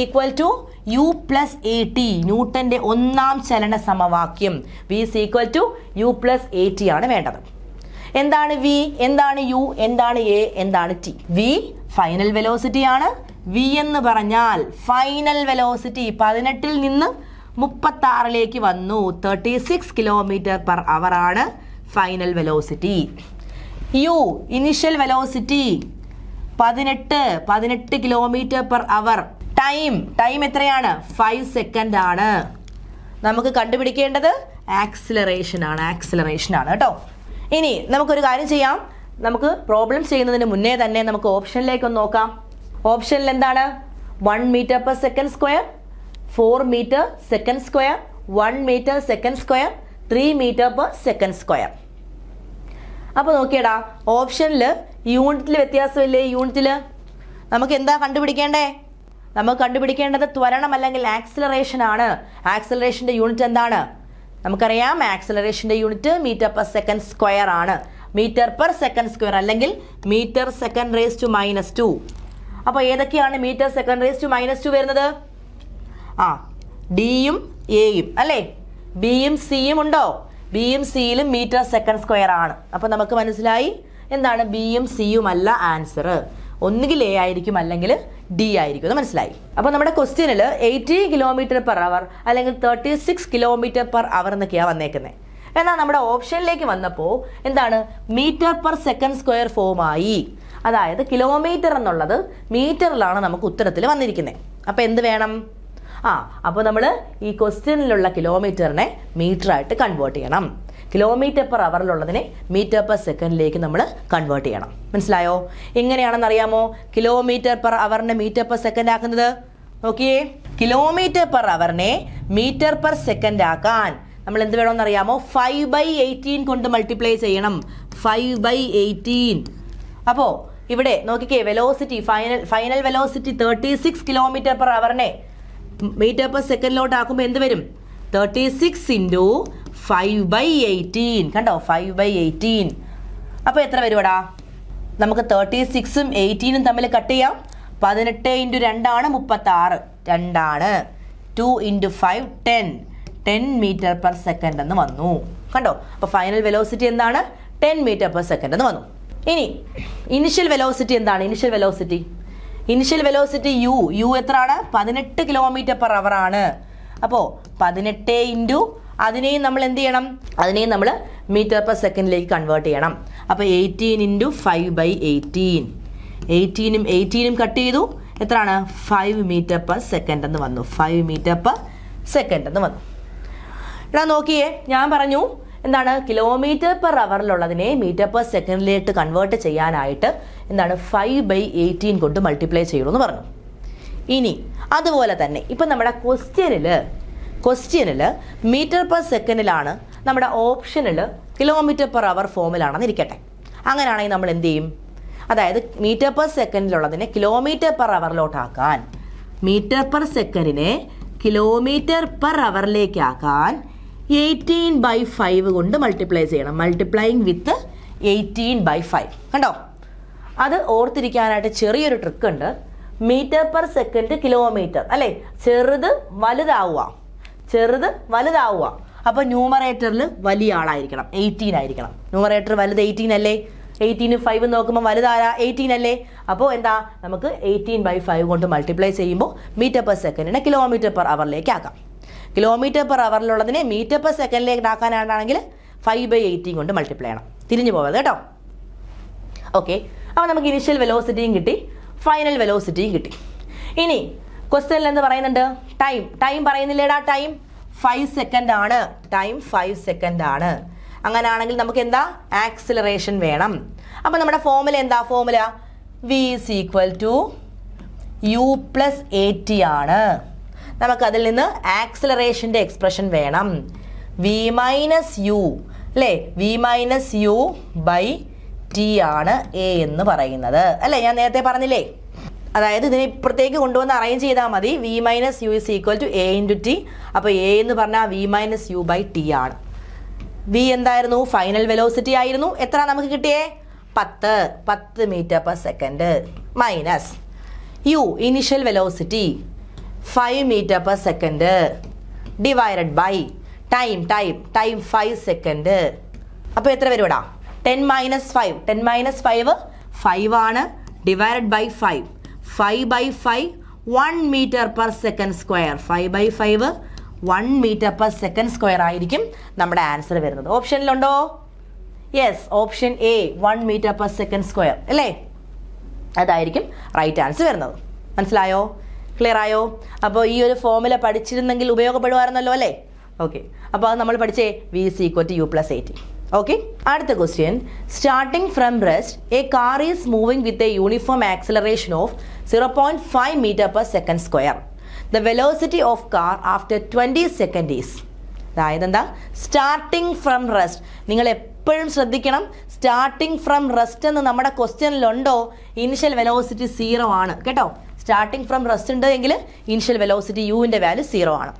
u+at. ന്യൂട്ടന്റെ ഒന്നാം ചലന സമവാക്യം v = u+at ആണ് വേണ്ടത്. എന്താണ് v, എന്താണ് u, എന്താണ് a, എന്താണ് t? v ഫൈനൽ വെലോസിറ്റി ആണ്. v എന്ന് പറഞ്ഞാൽ ഫൈനൽ വെലോസിറ്റി 18 നിന്ന് 36 വന്നു. 36 km/h ആണ് final velocity. u initial velocity 18 km/h. Time എത്രയാണ്? 5 സെക്കൻഡ് ആണ്. നമുക്ക് കണ്ടുപിടിക്കേണ്ടത് ആക്സിലറേഷൻ ആണ് കേട്ടോ. ഇനി നമുക്കൊരു കാര്യം ചെയ്യാം. നമുക്ക് പ്രോബ്ലംസ് ചെയ്യുന്നതിന് മുന്നേ തന്നെ നമുക്ക് ഓപ്ഷനിലേക്ക് ഒന്ന് നോക്കാം. ഓപ്ഷനിൽ എന്താണ്? 1 m/s², 4 meter second square, 1 meter second square, 3 meter per second square. അപ്പോൾ നോക്കിയടാ, ഓപ്ഷനിൽ യൂണിറ്റിൽ വ്യത്യാസമില്ലേ? യൂണിറ്റിൽ നമുക്ക് എന്താ കണ്ടുപിടിക്കേണ്ടേ? നമുക്ക് കണ്ടുപിടിക്കേണ്ടത് ത്വരണം അല്ലെങ്കിൽ ആക്സിലറേഷൻ ആണ്. ആക്സിലറേഷൻ്റെ യൂണിറ്റ് എന്താണ്? നമുക്കറിയാം, ആക്സിലറേഷൻ്റെ unit metre per second square ആണ്. മീറ്റർ പെർ സെക്കൻഡ് സ്ക്വയർ അല്ലെങ്കിൽ മീറ്റർ സെക്കൻഡ് റേസ് ടു -2. അപ്പോൾ ഏതൊക്കെയാണ് മീറ്റർ സെക്കൻഡ് റേസ് ടു -2 വരുന്നത്? ഡിയും എയും അല്ലേ? ബിയും സിയും ഉണ്ടോ? ബിയും സിയിലും മീറ്റർ സെക്കൻഡ് സ്ക്വയർ ആണ്. അപ്പോൾ നമുക്ക് മനസ്സിലായി എന്താണ് ബിയും സിയും അല്ല ആൻസർ. ഒന്നുകിൽ എ ആയിരിക്കും അല്ലെങ്കിൽ ഡി ആയിരിക്കും എന്ന് മനസ്സിലായി. അപ്പോൾ നമ്മുടെ ക്വസ്റ്റ്യനിൽ 80 km/h അല്ലെങ്കിൽ 36 km/h എന്നൊക്കെയാണ് വന്നേക്കുന്നത്. എന്നാൽ നമ്മുടെ ഓപ്ഷനിലേക്ക് വന്നപ്പോൾ എന്താണ്? മീറ്റർ പെർ സെക്കൻഡ് സ്ക്വയർ ഫോമായി. അതായത് കിലോമീറ്റർ എന്നുള്ളത് മീറ്ററിലാണ് നമുക്ക് ഉത്തരത്തിൽ വന്നിരിക്കുന്നത്. അപ്പോൾ എന്ത് വേണം? അപ്പോൾ നമ്മൾ ഈ ക്വസ്റ്റ്യനിലുള്ള കിലോമീറ്ററിനെ മീറ്ററായിട്ട് കൺവേർട്ട് ചെയ്യണം. km/hലുള്ളതിനെ മീറ്റർ പെർ സെക്കൻഡിലേക്ക് നമ്മൾ കൺവേർട്ട് ചെയ്യണം. മനസ്സിലായോ? എങ്ങനെയാണെന്ന് അറിയാമോ km/hനെ മീറ്റർ പെർ സെക്കൻഡ് ആക്കുന്നത്? നോക്കിയേ, km/hനെ മീറ്റർ പെർ സെക്കൻഡ് ആക്കാൻ നമ്മൾ എന്ത് വേണമെന്ന് അറിയാമോ? 5/18 കൊണ്ട് മൾട്ടിപ്ലൈ ചെയ്യണം. 5/18. അപ്പോൾ ഇവിടെ നോക്കിക്കേ, വെലോസിറ്റി ഫൈനൽ വെലോസിറ്റി 36 km/hനെ മീറ്റർ പെർ സെക്കൻഡിലോട്ട് ആക്കുമ്പോൾ എന്ത് വരും? 36 × 5/18. കണ്ടോ? 5/18. അപ്പോൾ എത്ര വരുവടാ? നമുക്ക് 36ഉം 18ഉം തമ്മിൽ കട്ട് ചെയ്യാം. 18 × 2 ആണ് 36. 2 ആണ്. 2 × 5 10 മീറ്റർ പെർ സെക്കൻഡ് എന്ന് വന്നു. കണ്ടോ? അപ്പോൾ ഫൈനൽ വെലോസിറ്റി എന്താണ്? 10 മീറ്റർ പെർ സെക്കൻഡ് എന്ന് വന്നു. ഇനി ഇനിഷ്യൽ വെലോസിറ്റി എന്താണ്? ഇനിഷ്യൽ വെലോസിറ്റി യു എത്രയാണ്? 18 km/h ആണ്. അപ്പോൾ 18 × അതിനെയും നമ്മൾ എന്ത് ചെയ്യണം? അതിനെയും നമ്മൾ മീറ്റർ പെർ സെക്കൻഡിലേക്ക് കൺവേർട്ട് ചെയ്യണം. അപ്പോൾ 18 × 5/18. 18ഉം 18ഉം കട്ട് ചെയ്തു. എത്രയാണ്? 5 മീറ്റർ പെർ സെക്കൻഡ് എന്ന് വന്നു. 5 മീറ്റർ പെർ സെക്കൻഡ് എന്ന് വന്നു. ഇവിടെ നോക്കിയേ, ഞാൻ പറഞ്ഞു എന്താണ്? km/hലുള്ളതിനെ മീറ്റർ പെർ സെക്കൻഡിലേക്ക് കൺവേർട്ട് ചെയ്യാനായിട്ട് എന്താണ് 5/18 കൊണ്ട് മൾട്ടിപ്ലൈ ചെയ്യണമെന്ന് പറഞ്ഞു. ഇനി അതുപോലെ തന്നെ ഇപ്പം നമ്മുടെ ക്വസ്റ്റ്യനിൽ മീറ്റർ പെർ സെക്കൻഡിലാണ്, നമ്മുടെ ഓപ്ഷനിൽ km/h ഫോമിലാണെന്ന് ഇരിക്കട്ടെ. അങ്ങനെയാണെങ്കിൽ നമ്മൾ എന്ത് ചെയ്യും? അതായത് മീറ്റർ പെർ സെക്കൻഡിലുള്ളതിനെ km/hലോട്ടാക്കാൻ, മീറ്റർ പെർ സെക്കൻഡിനെ km/hലേക്ക് ആക്കാൻ 18/5 കൊണ്ട് മൾട്ടിപ്ലൈ ചെയ്യണം. മൾട്ടിപ്ലൈയിങ് വിത്ത് 18/5. കണ്ടോ? അത് ഓർത്തിരിക്കാനായിട്ട് ചെറിയൊരു ട്രിക്ക് ഉണ്ട്. മീറ്റർ പെർ സെക്കൻഡ് കിലോമീറ്റർ അല്ലേ? ചെറുത് വലുതാവുക. അപ്പോൾ ന്യൂമറേറ്ററിൽ വലിയ ആളായിരിക്കണം, 18 ആയിരിക്കണം. ന്യൂമറേറ്റർ വലുത് 18 അല്ലേ? 18 5 നോക്കുമ്പോൾ വലുതാരാ? 18 അല്ലേ? അപ്പോൾ എന്താ? നമുക്ക് 18/5 കൊണ്ട് മൾട്ടിപ്ലൈ ചെയ്യുമ്പോൾ മീറ്റർ പെർ സെക്കൻഡിനെ km/hലേക്ക് ആക്കാം. km/hലുള്ളതിനെ മീറ്റർ പെർ സെക്കൻഡിലേക്ക് ആക്കാനാണെങ്കിൽ 5/18 കൊണ്ട് മൾട്ടിപ്ലൈ ചെയ്യണം. തിരിഞ്ഞു പോകാതെ കേട്ടോ. ഓക്കെ, അപ്പോൾ നമുക്ക് ഇനിഷ്യൽ വെലോസിറ്റിയും കിട്ടി, ഫൈനൽ വെലോസിറ്റിയും കിട്ടി. ഇനി ക്വസ്റ്റ്യനിൽ എന്ത് പറയുന്നുണ്ട്? ടൈം പറയുന്നില്ലേടാ? ടൈം 5 സെക്കൻഡ് ആണ്. ടൈം 5 സെക്കൻഡ് ആണ്. അങ്ങനെയാണെങ്കിൽ നമുക്ക് എന്താ? ആക്സിലറേഷൻ വേണം. അപ്പോൾ നമ്മുടെ ഫോമുല എന്താ? ഫോമുല v = u + at ആണ്. നമുക്കതിൽ നിന്ന് ആക്സിലറേഷൻ്റെ എക്സ്പ്രഷൻ വേണം. v - u അല്ലേ? v - u/t ആണ് a എന്ന് പറയുന്നത് അല്ലേ? ഞാൻ നേരത്തെ പറഞ്ഞില്ലേ? അതായത് ഇതിനെ ഇപ്പുറത്തേക്ക് കൊണ്ടുവന്ന് അറേഞ്ച് ചെയ്താൽ മതി. v - u = a × t. അപ്പോൾ a എന്ന് പറഞ്ഞാൽ v - u/t ആണ്. v എന്തായിരുന്നു? ഫൈനൽ വെലോസിറ്റി ആയിരുന്നു. എത്ര നമുക്ക് കിട്ടിയേ? 10 metre per second minus u initial velocity 5 metre per second divided by time 5 second. അപ്പോൾ എത്ര വരും ഇവിടെ? 10 - 5. 10 - 5 5 ആണ്. Divided by 5. 5/5 1 metre per second square. 5/5 1 metre per second square ആയിരിക്കും നമ്മുടെ ആൻസർ വരുന്നത്. ഓപ്ഷനിലുണ്ടോ? Yes, option A 1 metre per second square അല്ലേ? അതായിരിക്കും റൈറ്റ് ആൻസർ വരുന്നത്. മനസ്സിലായോ? ക്ലിയർ ആയോ? അപ്പോൾ ഈ ഒരു ഫോമുല പഠിച്ചിരുന്നെങ്കിൽ ഉപയോഗപ്പെടുമായിരുന്നല്ലോ അല്ലേ? ഓക്കെ, അപ്പോൾ അത് നമ്മൾ പഠിച്ചേ v = u + at. ഓക്കെ, അടുത്ത question. Starting from rest a car is moving with a uniform acceleration of 0.5 metre per second square. The velocity of car after 20 second is. അതായത് എന്താ, സ്റ്റാർട്ടിങ് ഫ്രം റെസ്റ്റ്. നിങ്ങൾ എപ്പോഴും ശ്രദ്ധിക്കണം, starting from rest എന്ന് നമ്മുടെ ക്വസ്റ്റ്യനിലുണ്ടോ, initial velocity 0 ആണ് കേട്ടോ. Starting from rest ഉണ്ട് എങ്കിൽ ഇനിഷ്യൽ വെലോസിറ്റി യുവിൻ്റെ വാല്യൂ 0 ആണ്.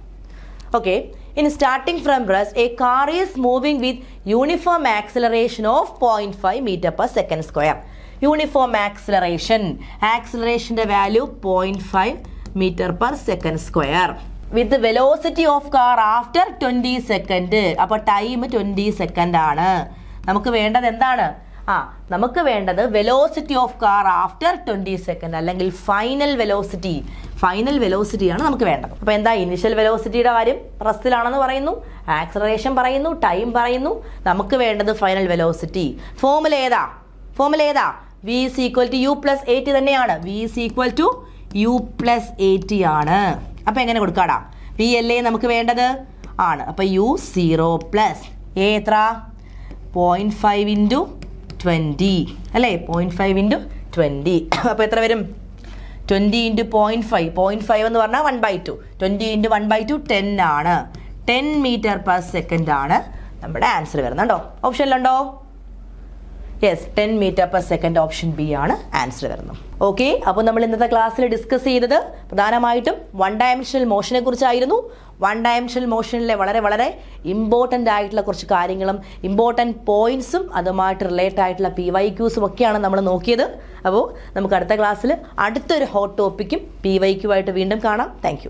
ഓക്കെ, ഇനി starting from rest a car is moving with uniform acceleration of 0.5 metre per second square. Uniform ആക്സിലറേഷൻ്റെ value 0.5 metre per second square with velocity of car after 20 second. അപ്പോൾ time 20 second ആണ്. നമുക്ക് വേണ്ടത് എന്താണ്, നമുക്ക് വേണ്ടത് velocity of car after 20 second, അല്ലെങ്കിൽ final വെലോസിറ്റിയാണ് നമുക്ക് വേണ്ടത്. അപ്പോൾ എന്താ, ഇനിഷ്യൽ വെലോസിറ്റിയുടെ കാര്യം റെസ്റ്റിലാണെന്ന് പറയുന്നു, ആക്സലറേഷൻ പറയുന്നു, ടൈം പറയുന്നു. നമുക്ക് വേണ്ടത് ഫൈനൽ വെലോസിറ്റി. ഫോർമുല ഏതാ, v is equal to u plus 80 തന്നെയാണ്. v is equal to u plus 80 ആണ്. അപ്പോൾ എങ്ങനെ കൊടുക്കാടാ, v അല്ലേ നമുക്ക് വേണ്ടത് ആണ്. അപ്പോൾ u 0 പ്ലസ് a എത്ര, 0.5 ഇൻറ്റു 20 അല്ലേ, 0.5 ഇൻറ്റു 20. അപ്പോൾ എത്ര വരും, 20 ഇൻറ്റു 0.5 എന്ന് പറഞ്ഞാൽ 1/2. 20 ഇൻറ്റു 1/2 10 ആണ്. 10 മീറ്റർ പെർ സെക്കൻഡ് ആണ് നമ്മുടെ ആൻസർ വരുന്നുണ്ടോ, ഓപ്ഷനിലുണ്ടോ? Yes, 10 metre per second, option B ആണ് ആൻസർ വരുന്നത്. ഓക്കെ, അപ്പോൾ നമ്മൾ ഇന്നത്തെ ക്ലാസ്സിൽ ഡിസ്കസ് ചെയ്തത് പ്രധാനമായിട്ടും 1 ഡയമെൻഷണൽ മോഷനെ കുറിച്ചായിരുന്നു. 1 ഡയമെൻഷണൽ മോഷനിലെ വളരെ വളരെ ഇമ്പോർട്ടൻ്റ് ആയിട്ടുള്ള കുറച്ച് കാര്യങ്ങളും ഇമ്പോർട്ടൻറ്റ് പോയിന്റ്സും അതുമായിട്ട് റിലേറ്റഡ് ആയിട്ടുള്ള PYQസും ഒക്കെയാണ് നമ്മൾ നോക്കിയത്. അപ്പോൾ നമുക്ക് അടുത്ത ക്ലാസ്സിൽ അടുത്തൊരു ഹോട്ട് ടോപ്പിക്കും PYQ ആയിട്ട് വീണ്ടും കാണാം. താങ്ക്